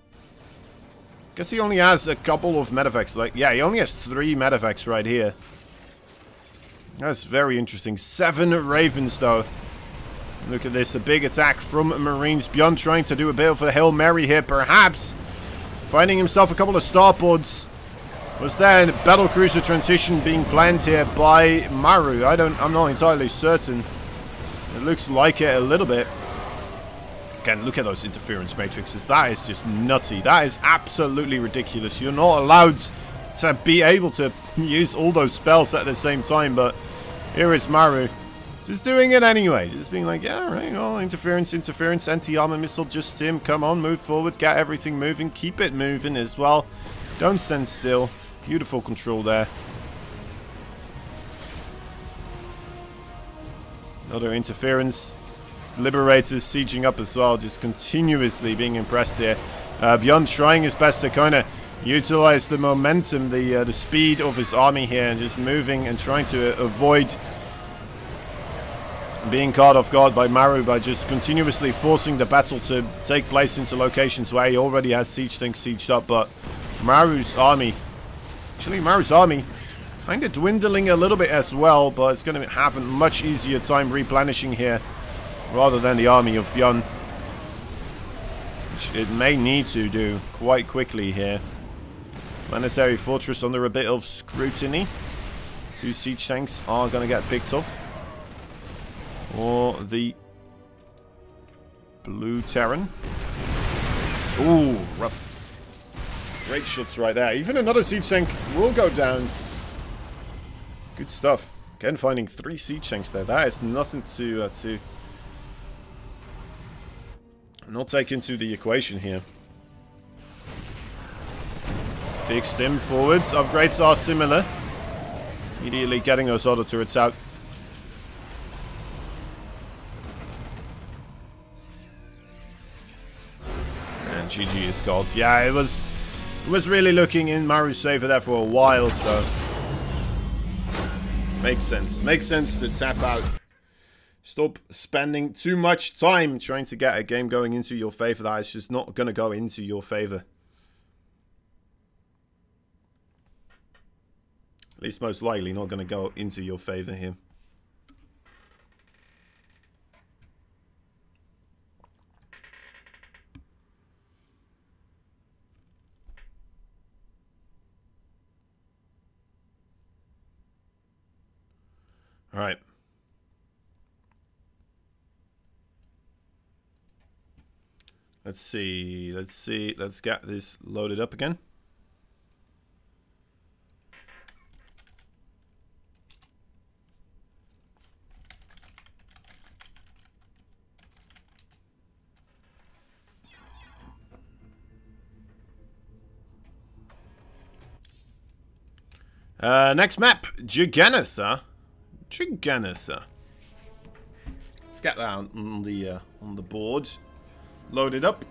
Guess he only has a couple of medevacs. Like, yeah, he only has 3 medevacs right here. That's very interesting. 7 Ravens, though. Look at this. A big attack from Marines. BYUN trying to do a bit of a Hail Mary here, perhaps. Finding himself a couple of starports. Was there a battlecruiser transition being planned here by MARU? I'm not entirely certain. It looks like it a little bit. Again, look at those interference matrices. That is just nutty. That is absolutely ridiculous. You're not allowed to be able to use all those spells at the same time, but here is MARU just doing it anyway, just being like, yeah, right, well, interference, anti-armor missile, just stim, come on, move forward, get everything moving, keep it moving as well, don't stand still. Beautiful control there. Another interference. Liberators sieging up as well, just continuously being impressed here. BYUN trying his best to kind of utilize the momentum, the speed of his army here, and just moving and trying to avoid being caught off guard by MARU by just continuously forcing the battle to take place into locations where he already has siege things sieged up. But MARU's army kind of dwindling a little bit as well, but it's going to have a much easier time replenishing here rather than the army of BYUN, which it may need to do quite quickly here. Planetary Fortress under a bit of scrutiny. 2 siege tanks are going to get picked off. Or the blue Terran. Ooh, rough. Great shots right there. Even another siege tank will go down. Good stuff. Again, finding 3 siege tanks there. That is nothing to not take into the equation here. Big stim forwards. Upgrades are similar. Immediately getting those auto turrets out. And GG is gold. Yeah, it was really looking in MARU's favor there for a while, so makes sense. Makes sense to tap out. Stop spending too much time trying to get a game going into your favor that is just not going to go into your favor. At least most likely not going to go into your favor here. All right. Let's see. Let's get this loaded up again. Next map, Giganitha. Giganitha. Let's get that on the board. Load it up.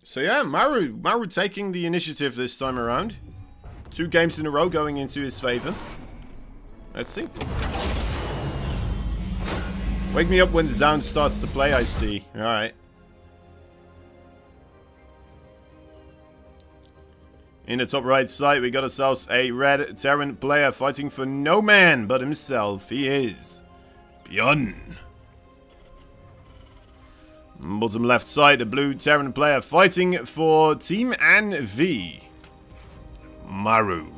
So yeah, Maru taking the initiative this time around. 2 games in a row going into his favor. Let's see. Wake me up when the sound starts to play, I see. Alright. In the top right side, we got ourselves a red Terran player fighting for no man but himself. He is BYUN. Bottom left side, the blue Terran player fighting for Team NV. MARU.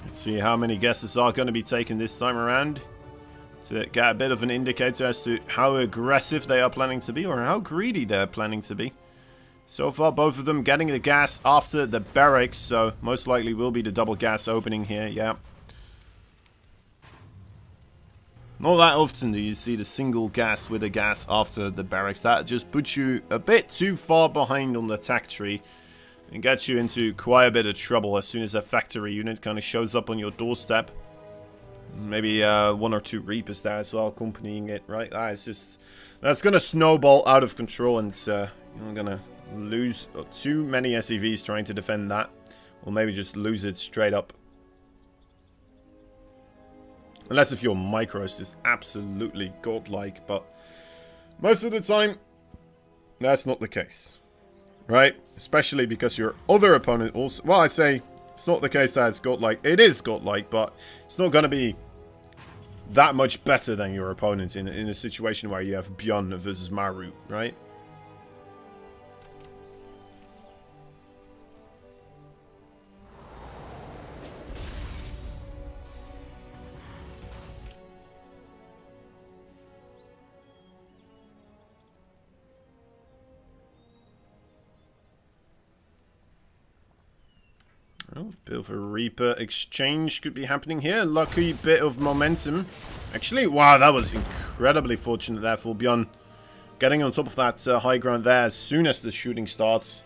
Let's see how many guesses are going to be taken this time around to get a bit of an indicator as to how aggressive they are planning to be or how greedy they're planning to be. So far, both of them getting the gas after the barracks, so most likely will be the double gas opening here, yeah. Not that often do you see the single gas with a gas after the barracks. That just puts you a bit too far behind on the attack tree and gets you into quite a bit of trouble as soon as a factory unit kind of shows up on your doorstep. Maybe 1 or 2 Reapers there as well accompanying it, right? That's going to snowball out of control, and you're going to lose too many SCVs trying to defend that, or maybe just lose it straight up. Unless if your micros is absolutely godlike, but most of the time that's not the case, right? Especially because your other opponent also, well, I say it's not the case that it's godlike. It is godlike, but it's not going to be that much better than your opponent in a situation where you have BYUN versus MARU, right? Oh, bit of a Reaper exchange could be happening here. Lucky bit of momentum. Actually, wow, that was incredibly fortunate there for BYUN. Getting on top of that high ground there as soon as the shooting starts.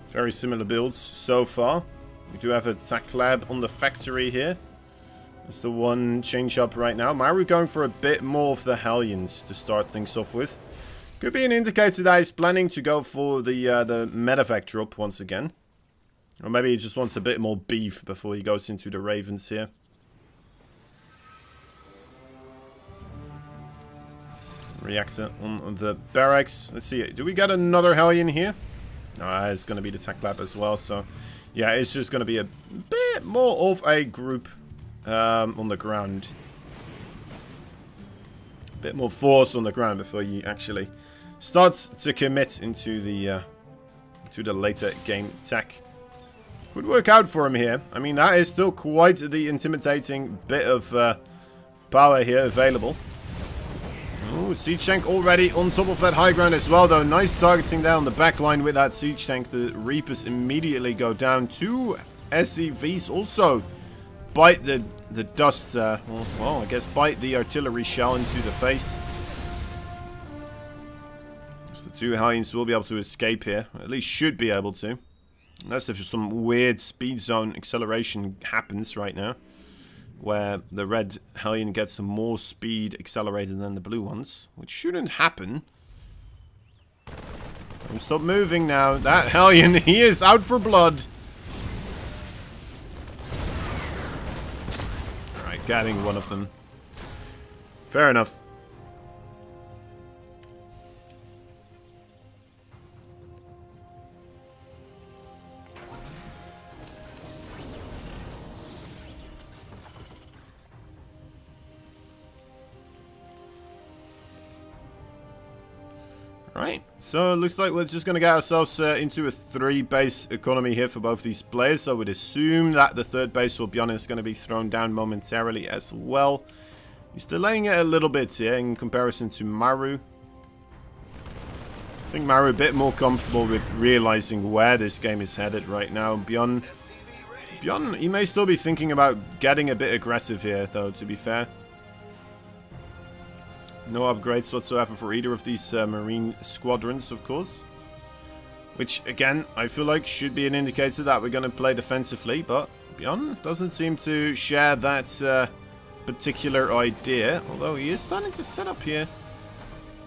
Very similar builds so far. We do have a tac lab on the factory here. That's the one change up right now. MARU going for a bit more of the Hellions to start things off with. Could be an indicator that he's planning to go for the medevac drop once again. Or maybe he just wants a bit more beef before he goes into the Ravens here. Reactor on the barracks. Let's see. Do we get another Hellion here? No, it's going to be the tac lab as well. So, yeah, it's just going to be a bit more of a group on the ground. A bit more force on the ground before you actually start to commit into the later game tac. Could work out for him here. I mean, that is still quite the intimidating bit of power here available. Ooh, siege tank already on top of that high ground as well, though. Nice targeting there on the back line with that siege tank. The Reapers immediately go down. 2 SCVs also bite the dust, well, I guess bite the artillery shell into the face. So the 2 Hellions will be able to escape here. At least should be able to. Unless if some weird speed zone acceleration happens right now, where the red Hellion gets some more speed accelerated than the blue ones, which shouldn't happen. Stop moving now. That Hellion, he is out for blood. Alright, getting one of them. Fair enough. Right, so it looks like we're just going to get ourselves into a 3-base economy here for both these players. So I would assume that the 3rd base for BYUN is going to be thrown down momentarily as well. He's delaying it a little bit here in comparison to MARU. I think MARU a bit more comfortable with realizing where this game is headed right now. BYUN, he may still be thinking about getting a bit aggressive here, though, to be fair. No upgrades whatsoever for either of these marine squadrons, of course. Which, again, I feel like should be an indicator that we're going to play defensively. But BYUN doesn't seem to share that particular idea. Although he is starting to set up here.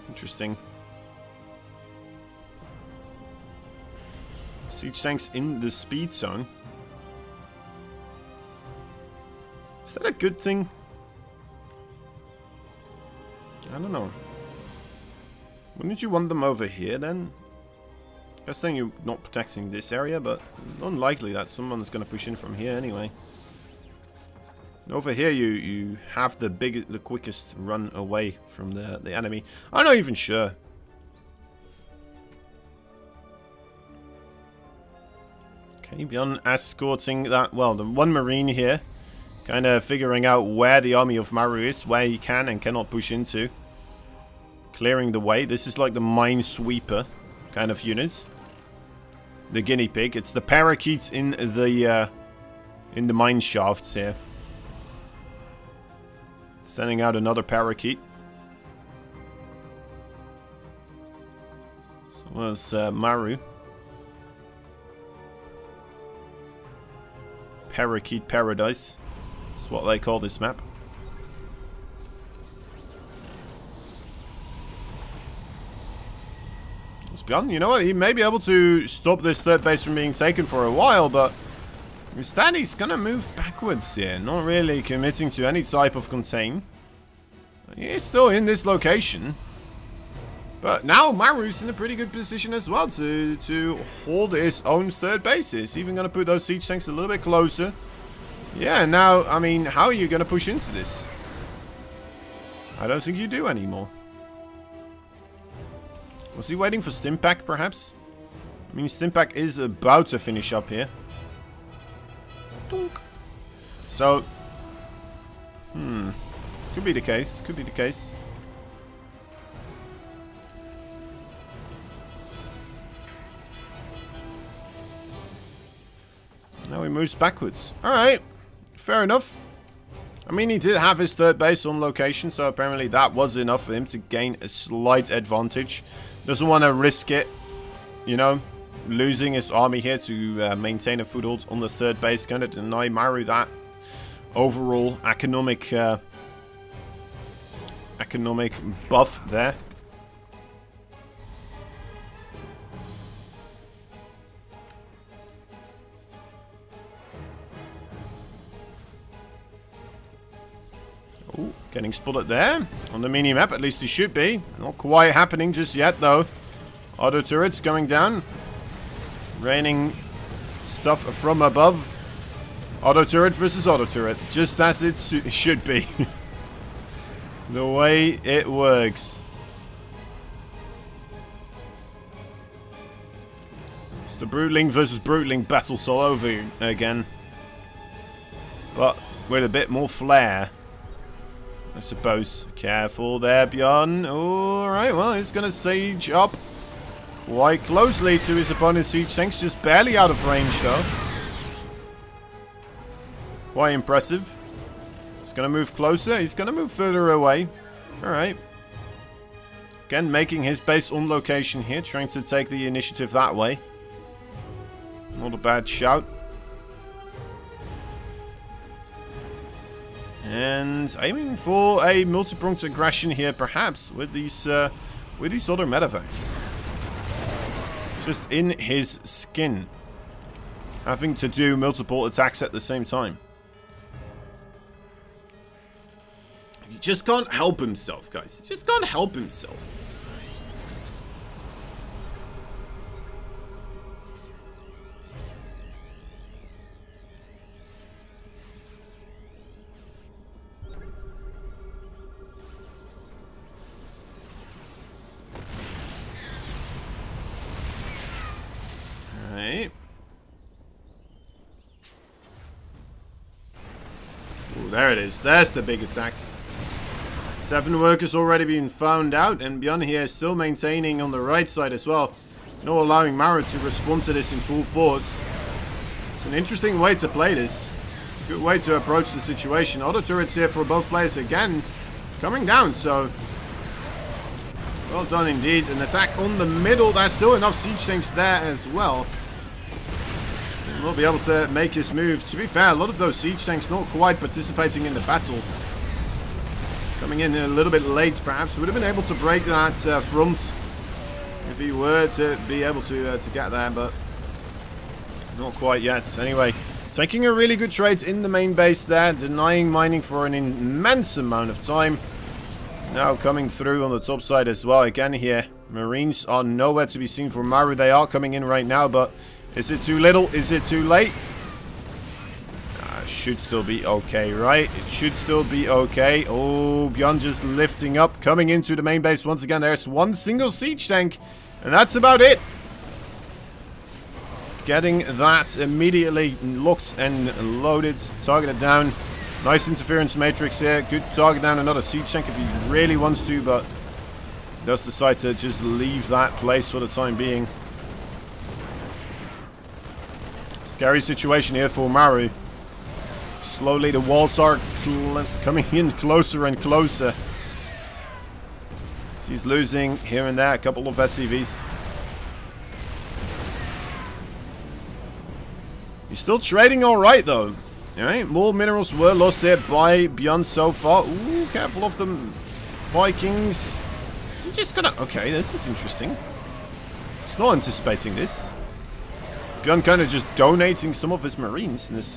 Interesting. Siege tanks in the speed zone. Is that a good thing? I don't know. Wouldn't you want them over here then? I guess then you're not protecting this area, but unlikely that someone's going to push in from here anyway. Over here you have the quickest run away from the enemy. I'm not even sure. Okay, BYUN escorting that, well, the 1 marine here. Kind of figuring out where the army of MARU is, where he can and cannot push into. Clearing the way. This is like the minesweeper kind of unit. The guinea pig. It's the parakeet in the mine shafts here. Sending out another parakeet. So was MARU. Parakeet Paradise. That's what they call this map. BYUN, you know what? He may be able to stop this 3rd base from being taken for a while, but instead he's gonna move backwards here, not really committing to any type of contain. He is still in this location, but now MARU's in a pretty good position as well to hold his own 3rd base. He's even gonna put those siege tanks a little bit closer. Yeah, now, I mean, how are you gonna push into this? I don't think you do anymore. Was he waiting for Stimpack, perhaps? I mean, Stimpack is about to finish up here. So, could be the case. Could be the case. Now he moves backwards. Alright. Fair enough. I mean, he did have his 3rd base on location, so apparently that was enough for him to gain a slight advantage. Doesn't want to risk it, you know, losing his army here to maintain a foothold on the 3rd base. Going to deny MARU that overall economic buff there. Ooh, getting spotted there on the mini-map. At least he should be. Not quite happening just yet, though. Auto turrets going down. Raining stuff from above. Auto turret versus auto turret. Just as it should be. The way it works. It's the Brutling versus Brutling battles all over again. But with a bit more flair. I suppose. Careful there, BYUN. Alright, well, he's going to siege up quite closely to his opponent's siege tanks. Just barely out of range, though. Quite impressive. He's going to move closer. He's going to move further away. Alright. Again, making his base on location here. Trying to take the initiative that way. Not a bad shout. And aiming for a multi-pronged aggression here, perhaps, with these other medevacs. Just in his skin. Having to do multiple attacks at the same time. He just can't help himself, guys. He just can't help himself. Alright. Ooh, there it is. There's the big attack. 7 workers already been found out, and BYUN here is still maintaining on the right side as well. Not allowing MARU to respond to this in full force. It's an interesting way to play this. Good way to approach the situation. Auto turrets here for both players again. Coming down, so... well done indeed. An attack on the middle. There's still enough siege tanks there as well. And we'll be able to make his move. To be fair, a lot of those siege tanks not quite participating in the battle. Coming in a little bit late, perhaps. Would have been able to break that front if he were to be able to get there, but not quite yet. Anyway, taking a really good trade in the main base there, denying mining for an immense amount of time. Now coming through on the top side as well. Again here, Marines are nowhere to be seen for MARU. They are coming in right now, but is it too little? Is it too late? Should still be okay, right? It should still be okay. Oh, BYUN just lifting up, coming into the main base once again. There's one single siege tank, and that's about it. Getting that immediately locked and loaded. Targeted down. Nice interference matrix here. Good target down another siege tank if he really wants to, but does decide to just leave that place for the time being. Scary situation here for MARU. Slowly the walls are coming in closer and closer. So he's losing here and there a couple of SCVs. He's still trading alright though. Alright, more minerals were lost here by BYUN so far. Ooh, careful of them Vikings. Is he just gonna... okay, this is interesting. He's not anticipating this. BYUN kind of just donating some of his Marines in this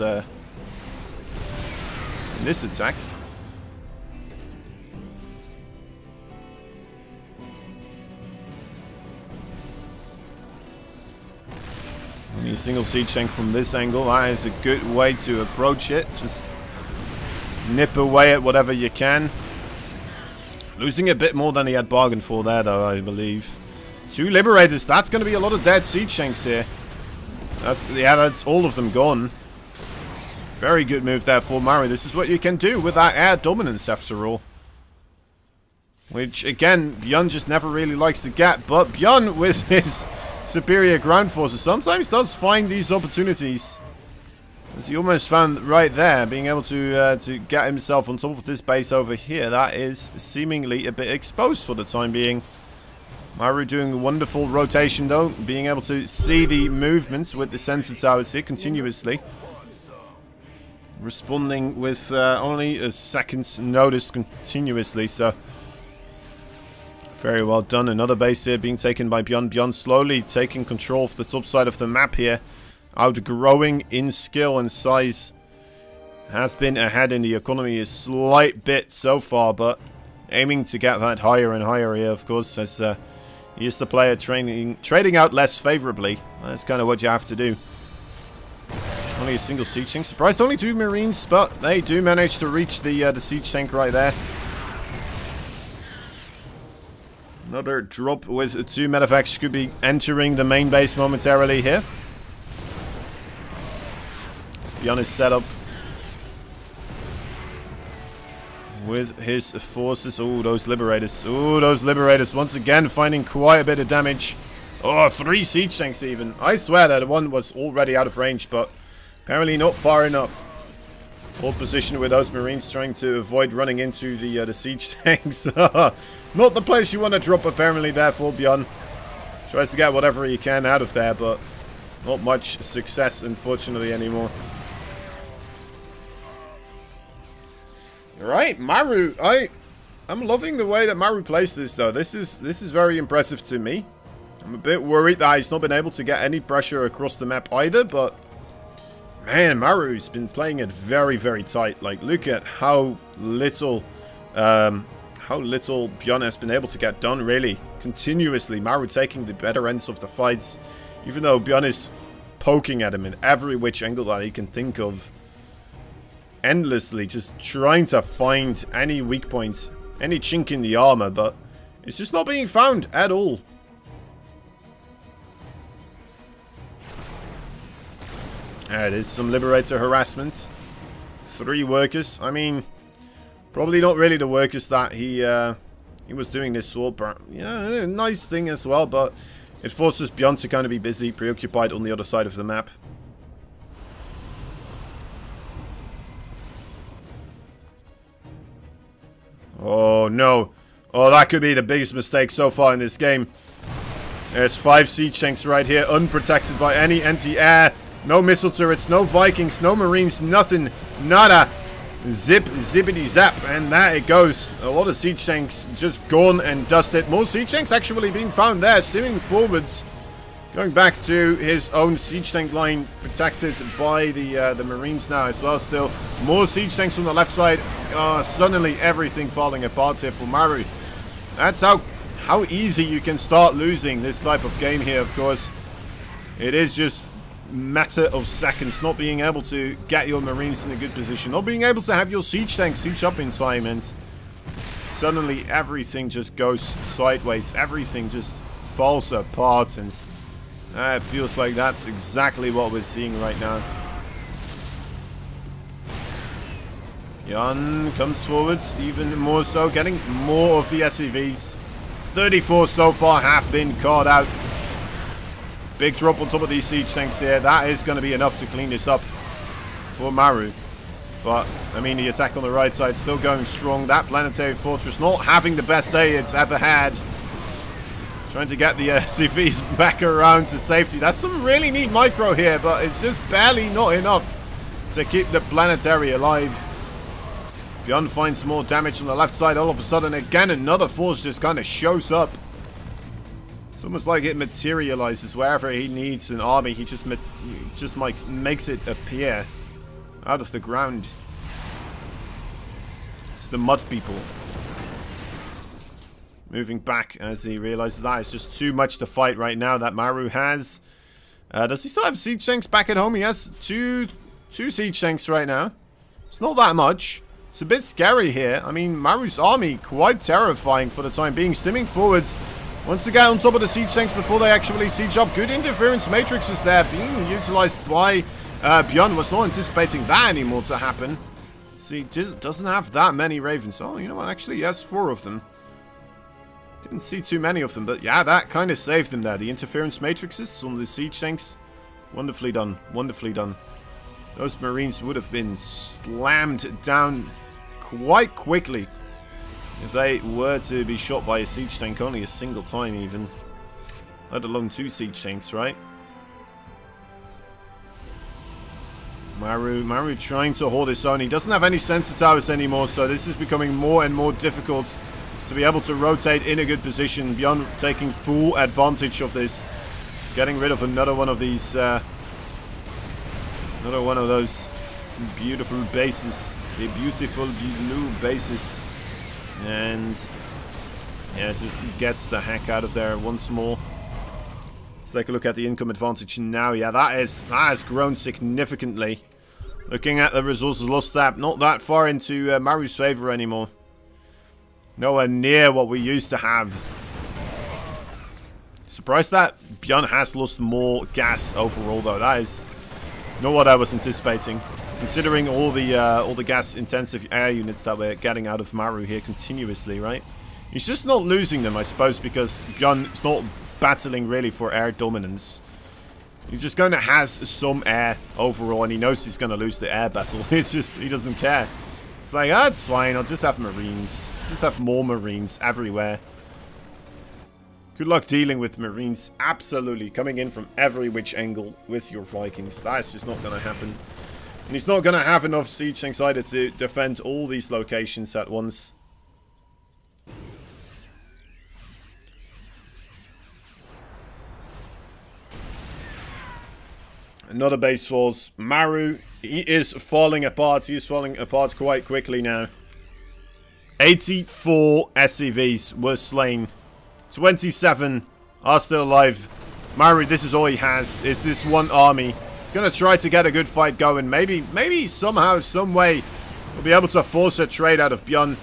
attack. Only a single siege tank from this angle. That is a good way to approach it. Just nip away at whatever you can. Losing a bit more than he had bargained for there, though, I believe. 2 Liberators. That's going to be a lot of dead siege tanks here. That's all of them gone. Very good move there for MARU. This is what you can do with that air dominance, after all. Which, again, BYUN just never really likes to get. But BYUN, with his superior ground forces, sometimes does find these opportunities. As he almost found right there, being able to get himself on top of this base over here. That is seemingly a bit exposed for the time being. MARU doing wonderful rotation, though. Being able to see the movements with the sensor towers here continuously. Responding with only a second's notice continuously, so very well done. Another base here being taken by BYUN. BYUN slowly taking control of the top side of the map here. Outgrowing in skill and size. Has been ahead in the economy a slight bit so far, but aiming to get that higher and higher here, of course, as he is the player trading out less favorably. That's kind of what you have to do. Only a single siege tank. Surprised only 2 Marines, but they do manage to reach the siege tank right there. Another drop with 2 medevacs could be entering the main base momentarily here. Let's be honest, setup. with his forces. Oh, those Liberators. Oh, those Liberators once again finding quite a bit of damage. Oh, 3 siege tanks even. I swear that one was already out of range, but apparently not far enough. Hold position with those Marines trying to avoid running into the siege tanks. Not the place you want to drop apparently there for BYUN. Tries to get whatever he can out of there, but not much success unfortunately anymore. Alright, MARU. I'm loving the way that MARU plays this though. This is very impressive to me. I'm a bit worried that he's not been able to get any pressure across the map either, but man, MARU's been playing it very, very tight. Like, look at how little BYUN has been able to get done, really. Continuously, MARU taking the better ends of the fights, even though BYUN is poking at him in every which angle that he can think of. Endlessly, just trying to find any weak points, any chink in the armor, but it's just not being found at all. There it is, some Liberator harassment. 3 workers. I mean, probably not really the workers that he was doing this for, but yeah, nice thing as well, but it forces BYUN to kind of be busy, preoccupied on the other side of the map. Oh no. Oh, that could be the biggest mistake so far in this game. There's 5 siege tanks right here, unprotected by any anti-air. No missile turrets, no Vikings, no Marines, nothing, nada. Zip, zippity zap, and there it goes. A lot of siege tanks just gone and dusted. More siege tanks actually being found there, steaming forwards. Going back to his own siege tank line, protected by the Marines now as well. Still, more siege tanks on the left side. Suddenly everything falling apart here for MARU. That's how easy you can start losing this type of game here, of course. It is just matter of seconds, not being able to get your Marines in a good position, not being able to have your siege tanks siege up in time, and suddenly everything just goes sideways, everything just falls apart, and it feels like that's exactly what we're seeing right now. BYUN comes forward even more so, getting more of the SCVs. 34 so far have been caught out. Big drop on top of these siege tanks here. That is going to be enough to clean this up for MARU. But, I mean, the attack on the right side still going strong. That planetary fortress not having the best day it's ever had. Trying to get the CVs back around to safety. That's some really neat micro here, but it's just barely not enough to keep the planetary alive. BYUN finds more damage on the left side. All of a sudden, again, another force just kind of shows up. It's almost like it materializes wherever he needs an army. He just makes it appear out of the ground. It's the mud people. Moving back as he realizes that it's just too much to fight right now that MARU has. Does he still have siege tanks back at home? He has two siege tanks right now. It's not that much. It's a bit scary here. I mean, MARU's army quite terrifying for the time being. Stimming forwards. Wants to get on top of the siege tanks before they actually siege up. Good interference matrixes there being utilized by BYUN. Was not anticipating that anymore to happen. See, doesn't have that many Ravens. Oh, you know what? Actually, he has 4 of them. Didn't see too many of them, but yeah, that kind of saved them there. The interference matrixes on the siege tanks. Wonderfully done. Wonderfully done. Those Marines would have been slammed down quite quickly if they were to be shot by a siege tank only a single time even. Let alone 2 siege tanks, right? MARU trying to hold his own. He doesn't have any sensor towers anymore, so this is becoming more and more difficult to be able to rotate in a good position. BYUN taking full advantage of this. Getting rid of another one of these, another one of those beautiful bases. The beautiful blue bases. And yeah, just gets the heck out of there once more. Let's take a look at the income advantage now. Yeah, that has grown significantly. Looking at the resources lost tab, not that far into MARU's favor anymore. Nowhere near what we used to have. Surprised that BYUN has lost more gas overall though. That is not what I was anticipating. Considering all the gas-intensive air units that we're getting out of MARU here continuously, right? He's just not losing them, I suppose, because BYUN is not battling really for air dominance. He's just going to has some air overall, and he knows he's going to lose the air battle. It's just, he doesn't care. It's like, ah, it's fine, I'll just have Marines. Just have more Marines everywhere. Good luck dealing with Marines absolutely coming in from every which angle with your Vikings. That's just not going to happen. And he's not going to have enough siege anxiety to defend all these locations at once. Another base falls. MARU, he is falling apart. He is falling apart quite quickly now. 84 SCVs were slain. 27 are still alive. MARU, this is all he has. It's this one army. He's going to try to get a good fight going. Maybe somehow, some way, we'll be able to force a trade out of BYUN.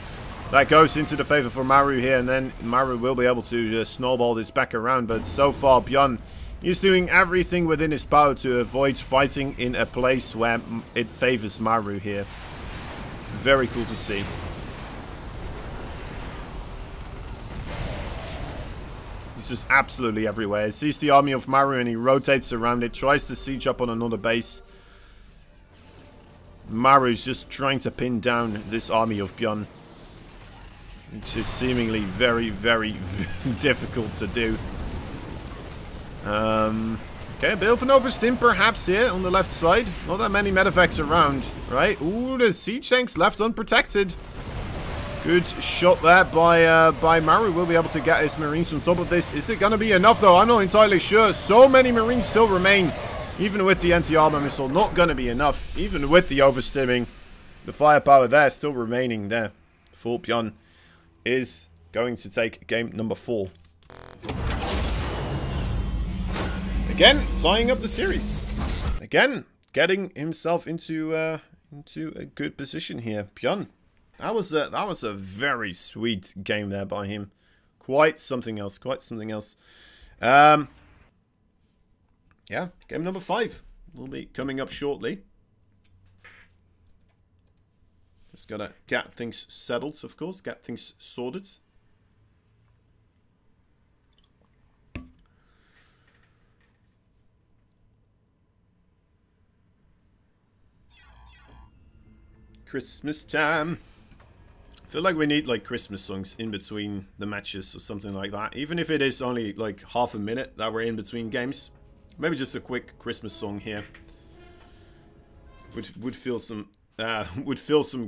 That goes into the favor for MARU here. And then MARU will be able to snowball this back around. But so far, BYUN, he's doing everything within his power to avoid fighting in a place where it favors MARU here. Very cool to see. He's just absolutely everywhere. He sees the army of MARU and he rotates around it, tries to siege up on another base. MARU's just trying to pin down this army of BYUN, which is seemingly very, very difficult to do. Okay, a bit of an overstim perhaps here on the left side. Not that many medevacs around, right? Ooh, the siege tanks left unprotected. Good shot there by MARU. Will be able to get his Marines on top of this. Is it going to be enough though? I'm not entirely sure. So many Marines still remain. Even with the anti-armor missile, not going to be enough. Even with the overstimming, the firepower there still remaining there. For BYUN is going to take game number 4. Again, tying up the series. Again, getting himself into a good position here. BYUN. That was a very sweet game there by him. Quite something else. Quite something else. Yeah, game number 5 will be coming up shortly. Just gotta get things settled, of course. Get things sorted. Christmas time. I feel like we need like Christmas songs in between the matches or something like that. Even if it is only like half a minute that we're in between games. Maybe just a quick Christmas song here. Would feel some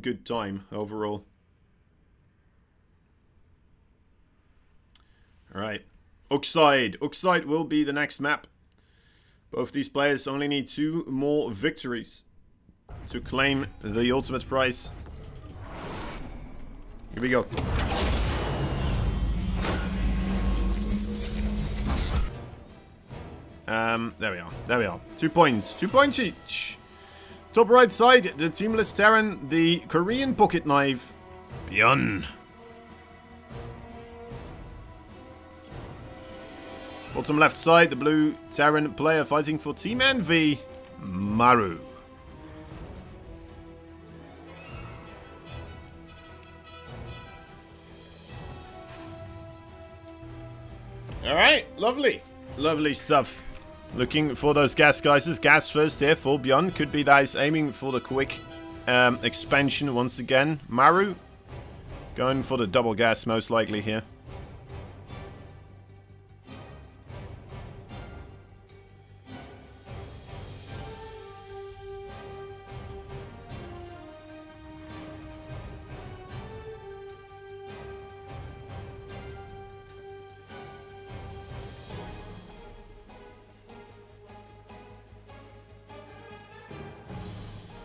good time overall. Alright. Oxide. Oxide will be the next map. Both these players only need 2 more victories to claim the ultimate prize. Here we go. There we are. There we are. 2 points. 2 points each. Top right side, the Teamless Terran, the Korean pocket knife, BYUN. Bottom left side, the blue Terran player fighting for Team Envy, MARU. Alright, lovely. Lovely stuff. Looking for those gas geysers. Gas first here for BYUN. Could be that he's aiming for the quick expansion once again. MARU going for the double gas most likely here.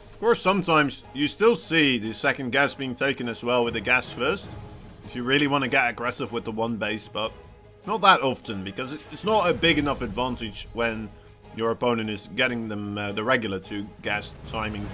Of course, sometimes you still see the second gas being taken as well with the gas first. If you really want to get aggressive with the one base, but not that often because it's not a big enough advantage when your opponent is getting them the regular 2 gas timing.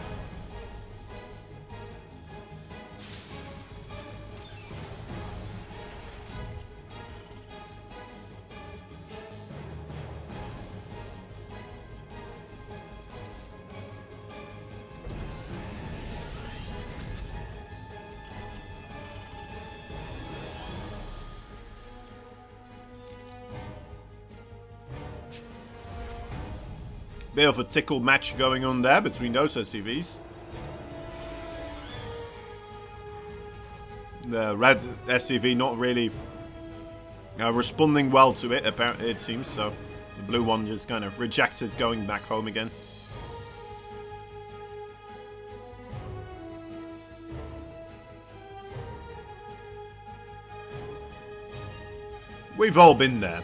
Bit of a tickle match going on there between those SCVs. The red SCV not really responding well to it, apparently, it seems. So the blue one just kind of rejected going back home again. We've all been there.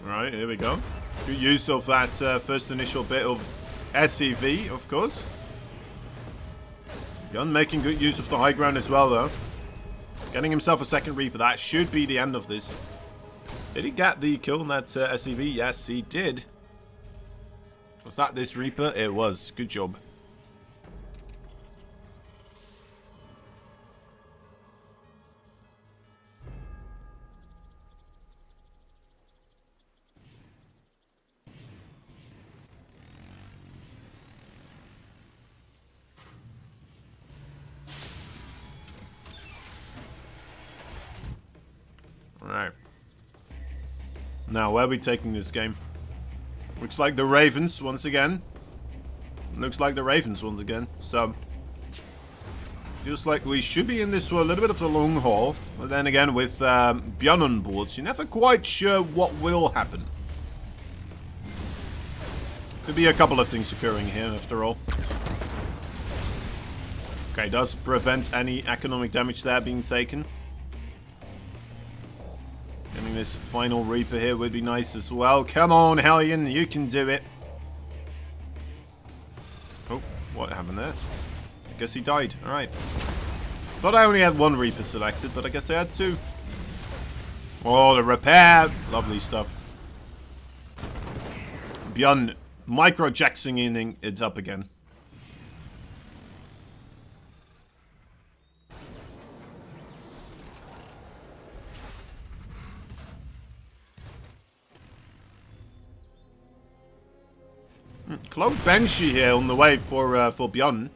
Right, here we go. Good use of that first initial bit of SCV, of course. Gun making good use of the high ground as well, though. Getting himself a second Reaper. That should be the end of this. Did he get the kill on that SCV? Yes, he did. Was that this Reaper? It was. Good job. Alright. Now, where are we taking this game? Looks like the Ravens once again. Looks like the Ravens once again. So, feels like we should be in this for a little bit of the long haul. But then again, with BYUN on board, you're never quite sure what will happen. Could be a couple of things occurring here, after all. Okay, does prevent any economic damage there being taken. Getting this final Reaper here would be nice as well. Come on, Hellion, you can do it. Oh, what happened there? I guess he died. Alright. Thought I only had one Reaper selected, but I guess I had two. Oh, the repair. Lovely stuff. BYUN micro-jacksoning it up again. Cloak Banshee here on the way for BYUN.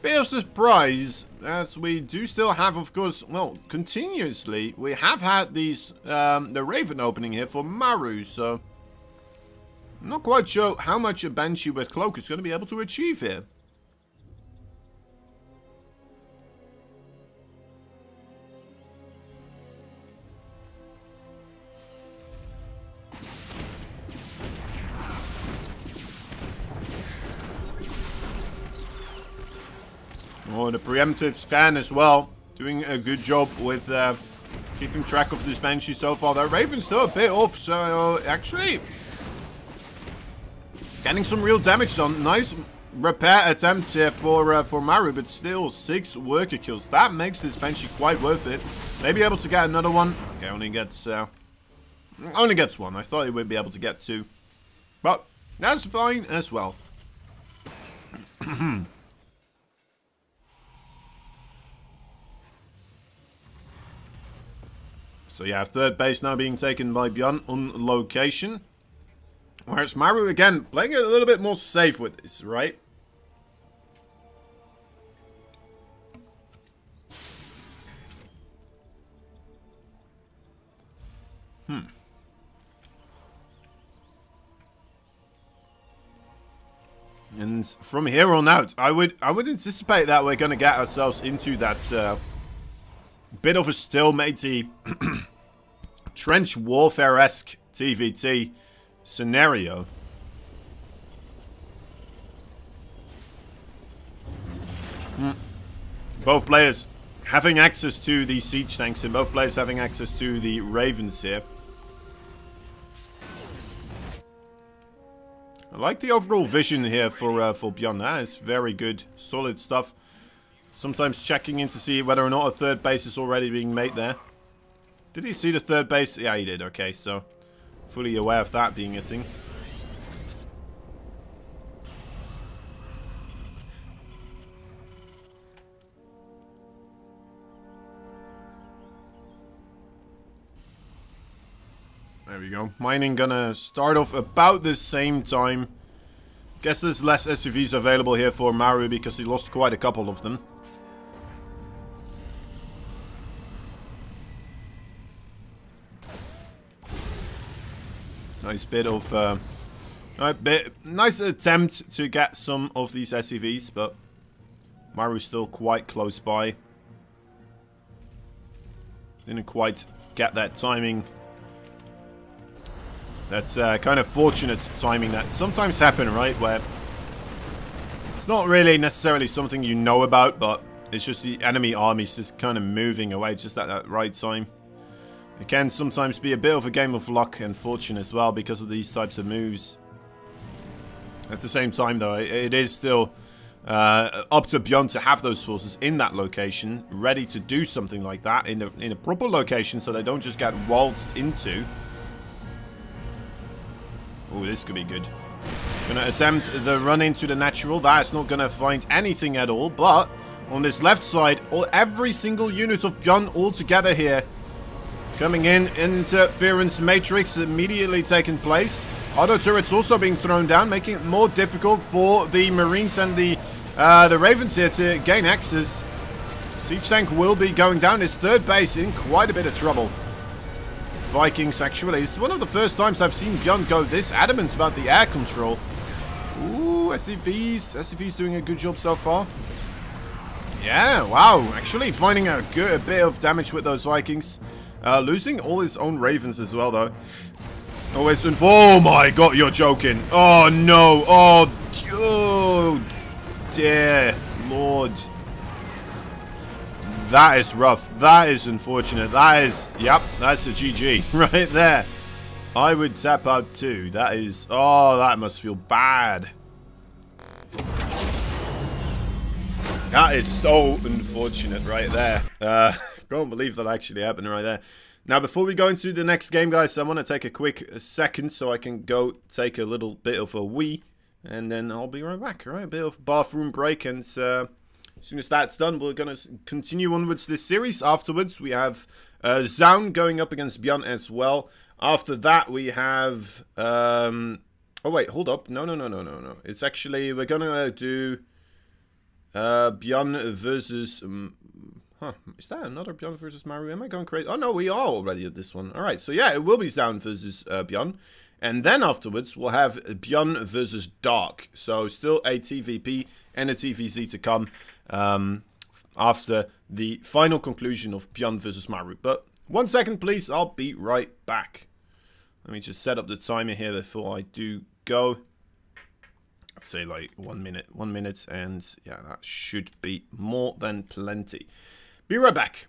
Bit of surprise, as we do still have, of course, well, continuously, we have had these, the Raven opening here for MARU, so I'm not quite sure how much a Banshee with Cloak is going to be able to achieve here. Oh, the preemptive scan as well. Doing a good job with keeping track of this Banshee so far. The Raven's still a bit off, so actually getting some real damage done. Nice repair attempts here for MARU, but still 6 worker kills. That makes this Banshee quite worth it. Maybe able to get another one. Okay, only gets one. I thought he would be able to get 2, but that's fine as well. So yeah, third base now being taken by BYUN on location. Whereas MARU, again, playing it a little bit more safe with this, right? And from here on out, I would anticipate that we're going to get ourselves into that bit of a stalemate-y trench warfare-esque TVT scenario. Both players having access to the siege tanks and both players having access to the Ravens here. I like the overall vision here for BYUN. That is very good, solid stuff. Sometimes checking in to see whether or not a third base is already being made there. Did he see the third base? Yeah, he did. Okay, so fully aware of that being a thing. There we go. Mining gonna start off about the same time. Guess there's less SCVs available here for MARU because he lost quite a couple of them. Nice bit of... nice attempt to get some of these SCVs, but MARU's still quite close by. Didn't quite get that timing. That's kind of fortunate timing that sometimes happen, right? Where it's not really necessarily something you know about, but it's just the enemy army's just kind of moving away just at that right time. It can sometimes be a bit of a game of luck and fortune as well because of these types of moves. At the same time, though, it is still up to BYUN to have those forces in that location, ready to do something like that in a proper location, so they don't just get waltzed into. Oh, this could be good. Gonna attempt the run into the natural. That's not gonna find anything at all, but on this left side, every single unit of BYUN all together here. Coming in, interference matrix immediately taking place. Auto turrets also being thrown down, making it more difficult for the Marines and the Ravens here to gain access. Siege tank will be going down. His third base in quite a bit of trouble. Vikings, actually. It's one of the first times I've seen BYUN go this adamant about the air control. Ooh, SCVs. SCVs doing a good job so far. Yeah, wow. Actually finding a bit of damage with those Vikings. Losing all his own Ravens as well, though. Always. Oh my god, you're joking. Oh no. Oh, dear Lord. That is rough. That is unfortunate. That is, yep, that's a GG right there. I would tap out too. That is, oh, that must feel bad. That is so unfortunate right there. Can't believe that actually happened right there. Now, before we go into the next game, guys, I want to take a quick second so I can go take a little bit of a wee. And then I'll be right back, alright? A bit of bathroom break, and as soon as that's done, we're going to continue onwards this series. Afterwards, we have Zaun going up against BYUN as well. After that, we have... oh, wait, hold up. No. It's actually... We're going to do BYUN versus... huh, is that another BYUN versus MARU? Am I going crazy? Oh, no, we are already at this one. Alright, so yeah, it will be Zaun versus BYUN. And then afterwards, we'll have BYUN versus Dark. So still a TVP and a TVZ to come after the final conclusion of BYUN versus MARU. But 1 second, please. I'll be right back. Let me just set up the timer here before I do go. I'd say like 1 minute. 1 minute. And yeah, that should be more than plenty. Be right back.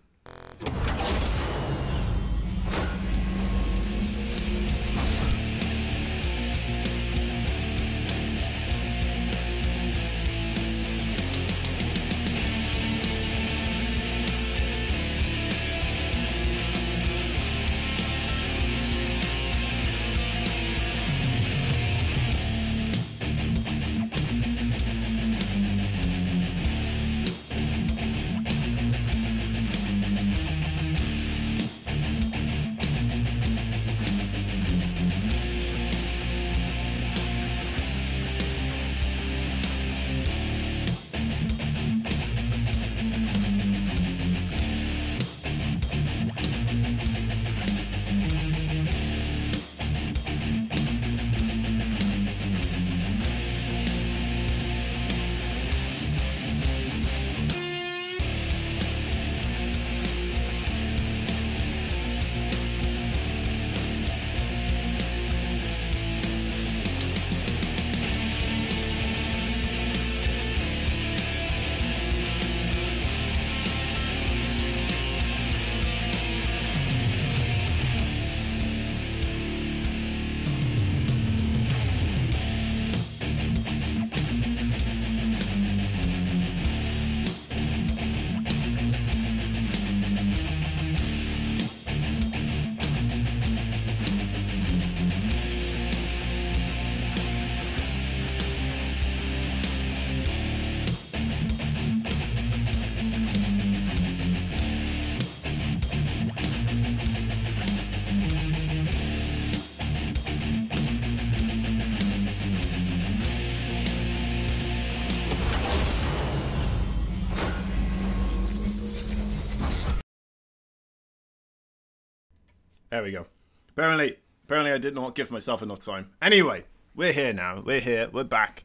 There we go. Apparently, Apparently I did not give myself enough time. Anyway, we're here now. We're here. We're back.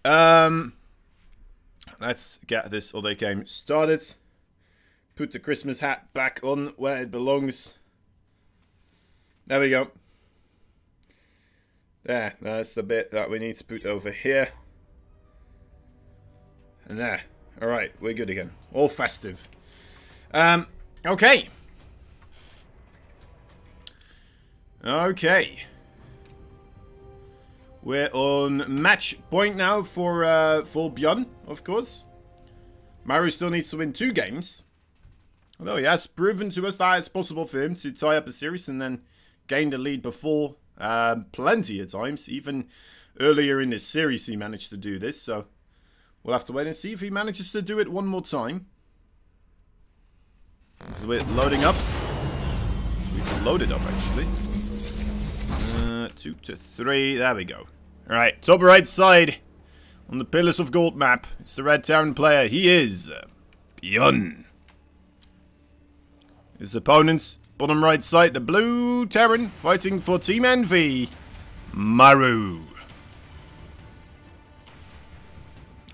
Let's get this other game started. Put the Christmas hat back on where it belongs. There we go. There, that's the bit that we need to put over here. And there. Alright, we're good again. All festive. Okay. Okay. We're on match point now for BYUN, of course. MARU still needs to win 2 games. Although he has proven to us that it's possible for him to tie up a series and then gain the lead before plenty of times. Even earlier in this series he managed to do this. So we'll have to wait and see if he manages to do it one more time. So we're loading up. So we can load it up actually. 2 to 3. There we go. Alright, top right side on the Pillars of Gold map. It's the red Terran player. He is BYUN. His opponent, bottom right side, the blue Terran, fighting for Team Envy, MARU.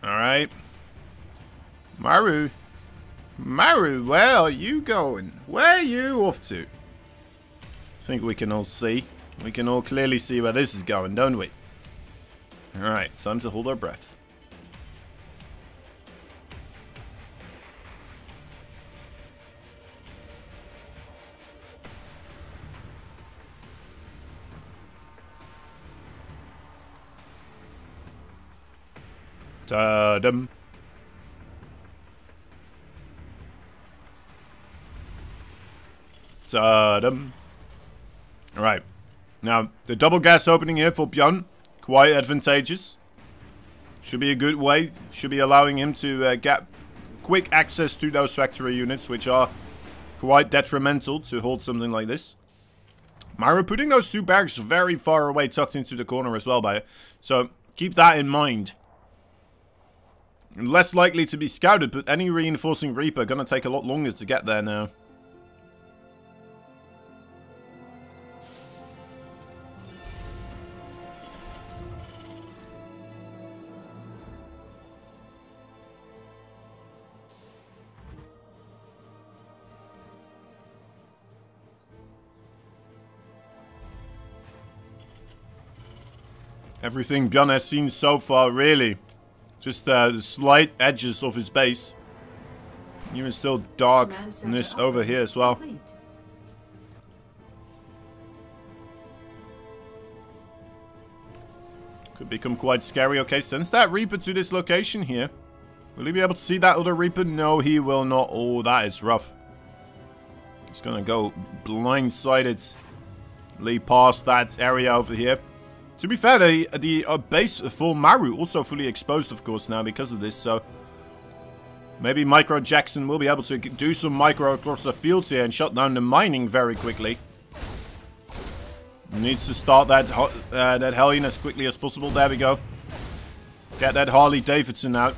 Alright. MARU. MARU, where are you going? Where are you off to? I think we can all see. We can all clearly see where this is going, don't we? Alright, time to hold our breath. Ta-dum. Ta-dum. Alright. Now, the double gas opening here for BYUN, quite advantageous. Should be a good way. Should be allowing him to get quick access to those factory units, which are quite detrimental to hold something like this. MARU putting those 2 barracks very far away, tucked into the corner as well by it. So, keep that in mind. Less likely to be scouted, but any reinforcing Reaper gonna take a lot longer to get there now. Everything BYUN has seen so far, really. Just the slight edges of his base. Even still dark in this over here as well. Could become quite scary. Okay, sends that Reaper to this location here. Will he be able to see that other Reaper? No, he will not. Oh, that is rough. He's gonna go blindsidedly past that area over here. To be fair, the base for MARU also fully exposed, of course, now because of this, so maybe Micro Jackson will be able to do some micro across the fields here and shut down the mining very quickly. Needs to start that Hellion as quickly as possible. There we go. Get that Harley Davidson out.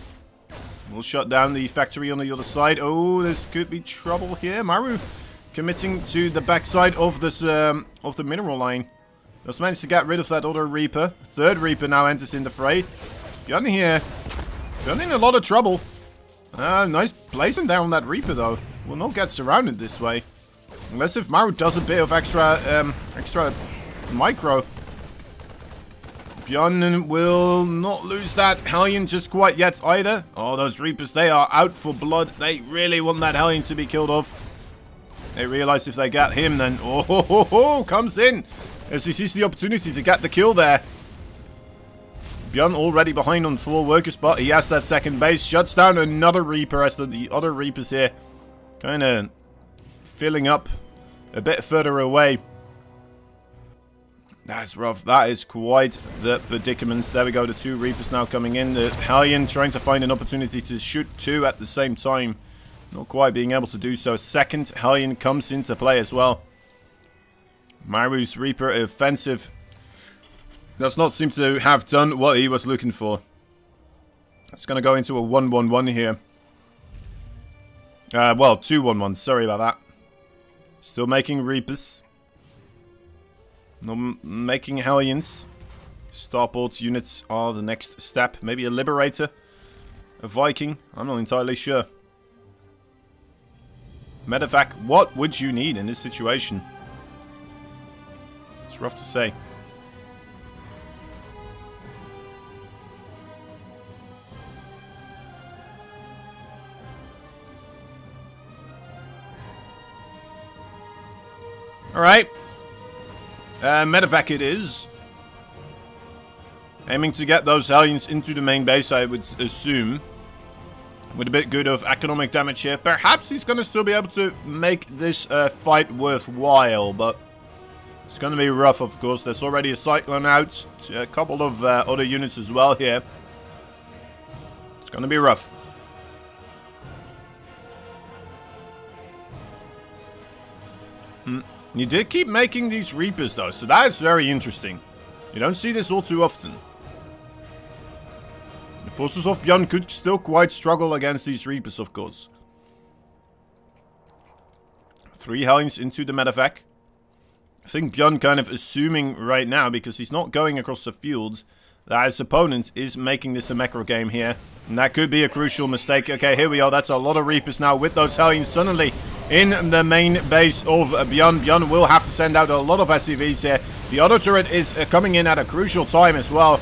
We'll shut down the factory on the other side. Oh, this could be trouble here. MARU committing to the backside of this of the mineral line. Just managed to get rid of that other Reaper. 3rd Reaper now enters in the fray. BYUN here. BYUN in a lot of trouble. Nice placing down that Reaper, though. Will not get surrounded this way. Unless if MARU does a bit of extra micro. BYUN will not lose that Hellion just quite yet either. Oh, those Reapers, they are out for blood. They really want that Hellion to be killed off. They realize if they get him, then... Oh, comes in. As he sees the opportunity to get the kill there. BYUN already behind on 4 workers, but he has that second base. Shuts down another Reaper as the other Reapers here kind of filling up a bit further away. That's rough. That is quite the predicament. There we go. The 2 Reapers now coming in. The Hellion trying to find an opportunity to shoot 2 at the same time. Not quite being able to do so. Second Hellion comes into play as well. MARU's Reaper offensive does not seem to have done what he was looking for. It's going to go into a 1-1-1 here. Well, 2-1-1. Sorry about that. Still making Reapers. No making Hellions. Starport units are the next step. Maybe a Liberator. A Viking. I'm not entirely sure. Medevac, what would you need in this situation? It's rough to say. Alright. Medevac it is. Aiming to get those Hellions into the main base, I would assume. With a bit good of economic damage here. Perhaps he's going to still be able to make this fight worthwhile, but it's going to be rough, of course. There's already a Cyclone out. A couple of other units as well here. It's going to be rough. You did keep making these Reapers, though, so that is very interesting. You don't see this all too often. The forces of BYUN could still quite struggle against these Reapers, of course. 3 Hellions into the Medevac. I think BYUN kind of assuming right now, because he's not going across the field, that his opponent is making this a macro game here. And that could be a crucial mistake. Okay, here we are. That's a lot of Reapers now with those Hellions suddenly in the main base of BYUN. BYUN will have to send out a lot of SCVs here. The auto turret is coming in at a crucial time as well.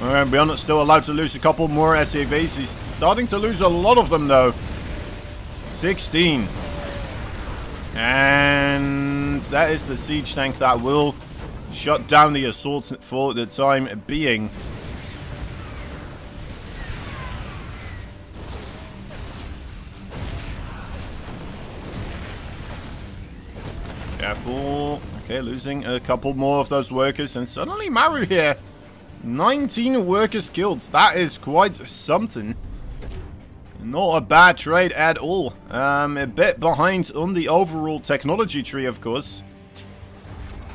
BYUN is still allowed to lose a couple more SCVs. He's starting to lose a lot of them though. 16. And that is the siege tank that will shut down the assault for the time being. Careful. Okay, losing a couple more of those workers. And suddenly MARU here. 19 workers killed. That is quite something. Not a bad trade at all. A bit behind on the overall technology tree, of course.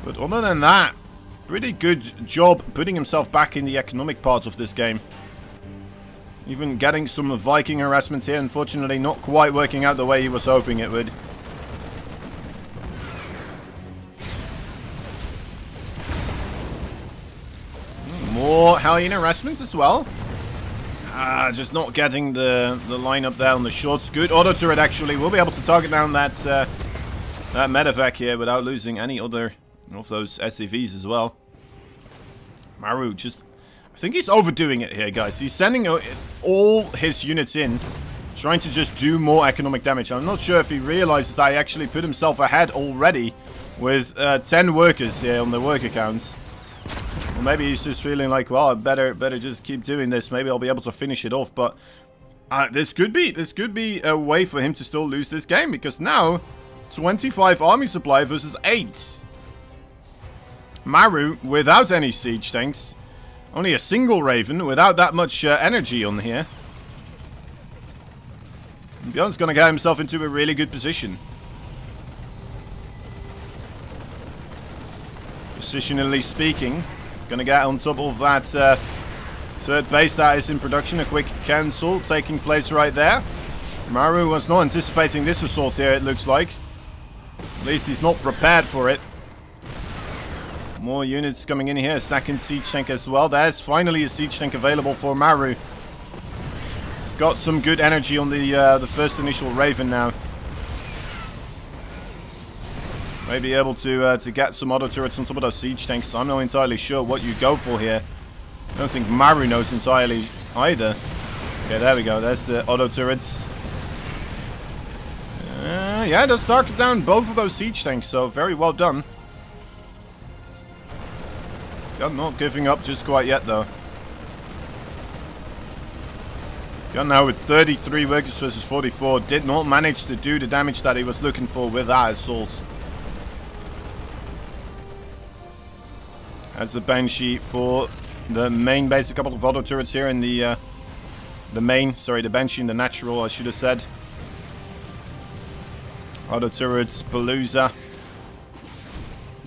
But other than that, pretty good job putting himself back in the economic part of this game. Even getting some Viking harassment here. Unfortunately, not quite working out the way he was hoping it would. More Hellion harassment as well. Just not getting the lineup there on the shots. Good auto turret actually. We'll be able to target down that Medevac here without losing any other of those SCVs as well. MARU just... I think he's overdoing it here, guys. He's sending all his units in, trying to just do more economic damage. I'm not sure if he realizes that he actually put himself ahead already with 10 workers here on the worker counts. Or maybe he's just feeling like, well, I better just keep doing this. Maybe I'll be able to finish it off. But this could be a way for him to still lose this game, because now 25 army supply versus 8. MARU without any siege tanks, only a single Raven without that much energy on here. BYUN's gonna get himself into a really good position. Positionally speaking. Gonna get on top of that third base that is in production. A quick cancel taking place right there. MARU was not anticipating this assault here, it looks like. At least he's not prepared for it. More units coming in here. Second siege tank as well. There's finally a siege tank available for MARU. He's got some good energy on the first initial Raven now. Maybe able to get some auto turrets on top of those siege tanks. I'm not entirely sure what you go for here. I don't think MARU knows entirely either. Okay, there we go. There's the auto turrets. Yeah, that's targeted down both of those siege tanks, so very well done. BYUN not giving up just quite yet, though. BYUN now with 33 workers versus 44. Did not manage to do the damage that he was looking for with that assault. As the Banshee for the main base. A couple of auto turrets here in the main. Sorry, the Banshee in the natural, I should have said. Auto turrets, Palooza.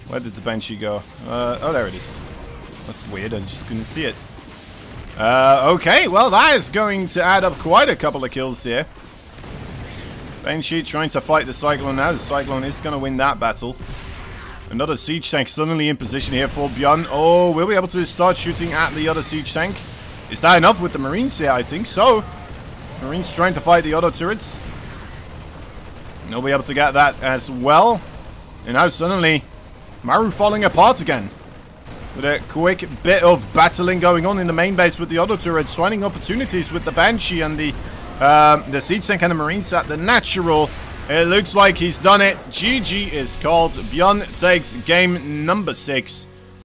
Where did the Banshee go? Oh, there it is. That's weird, I just couldn't see it. Okay, well, that is going to add up quite a couple of kills here. Banshee trying to fight the Cyclone now. The Cyclone is going to win that battle. Another siege tank suddenly in position here for BYUN. Oh, will we be able to start shooting at the other siege tank? Is that enough with the Marines here? I think so. Marines trying to fight the auto turrets. They'll be able to get that as well. And now suddenly, MARU falling apart again. With a quick bit of battling going on in the main base with the auto turrets. Finding opportunities with the Banshee and the siege tank and the Marines at the natural. It looks like he's done it. GG is called. BYUN takes game number 6.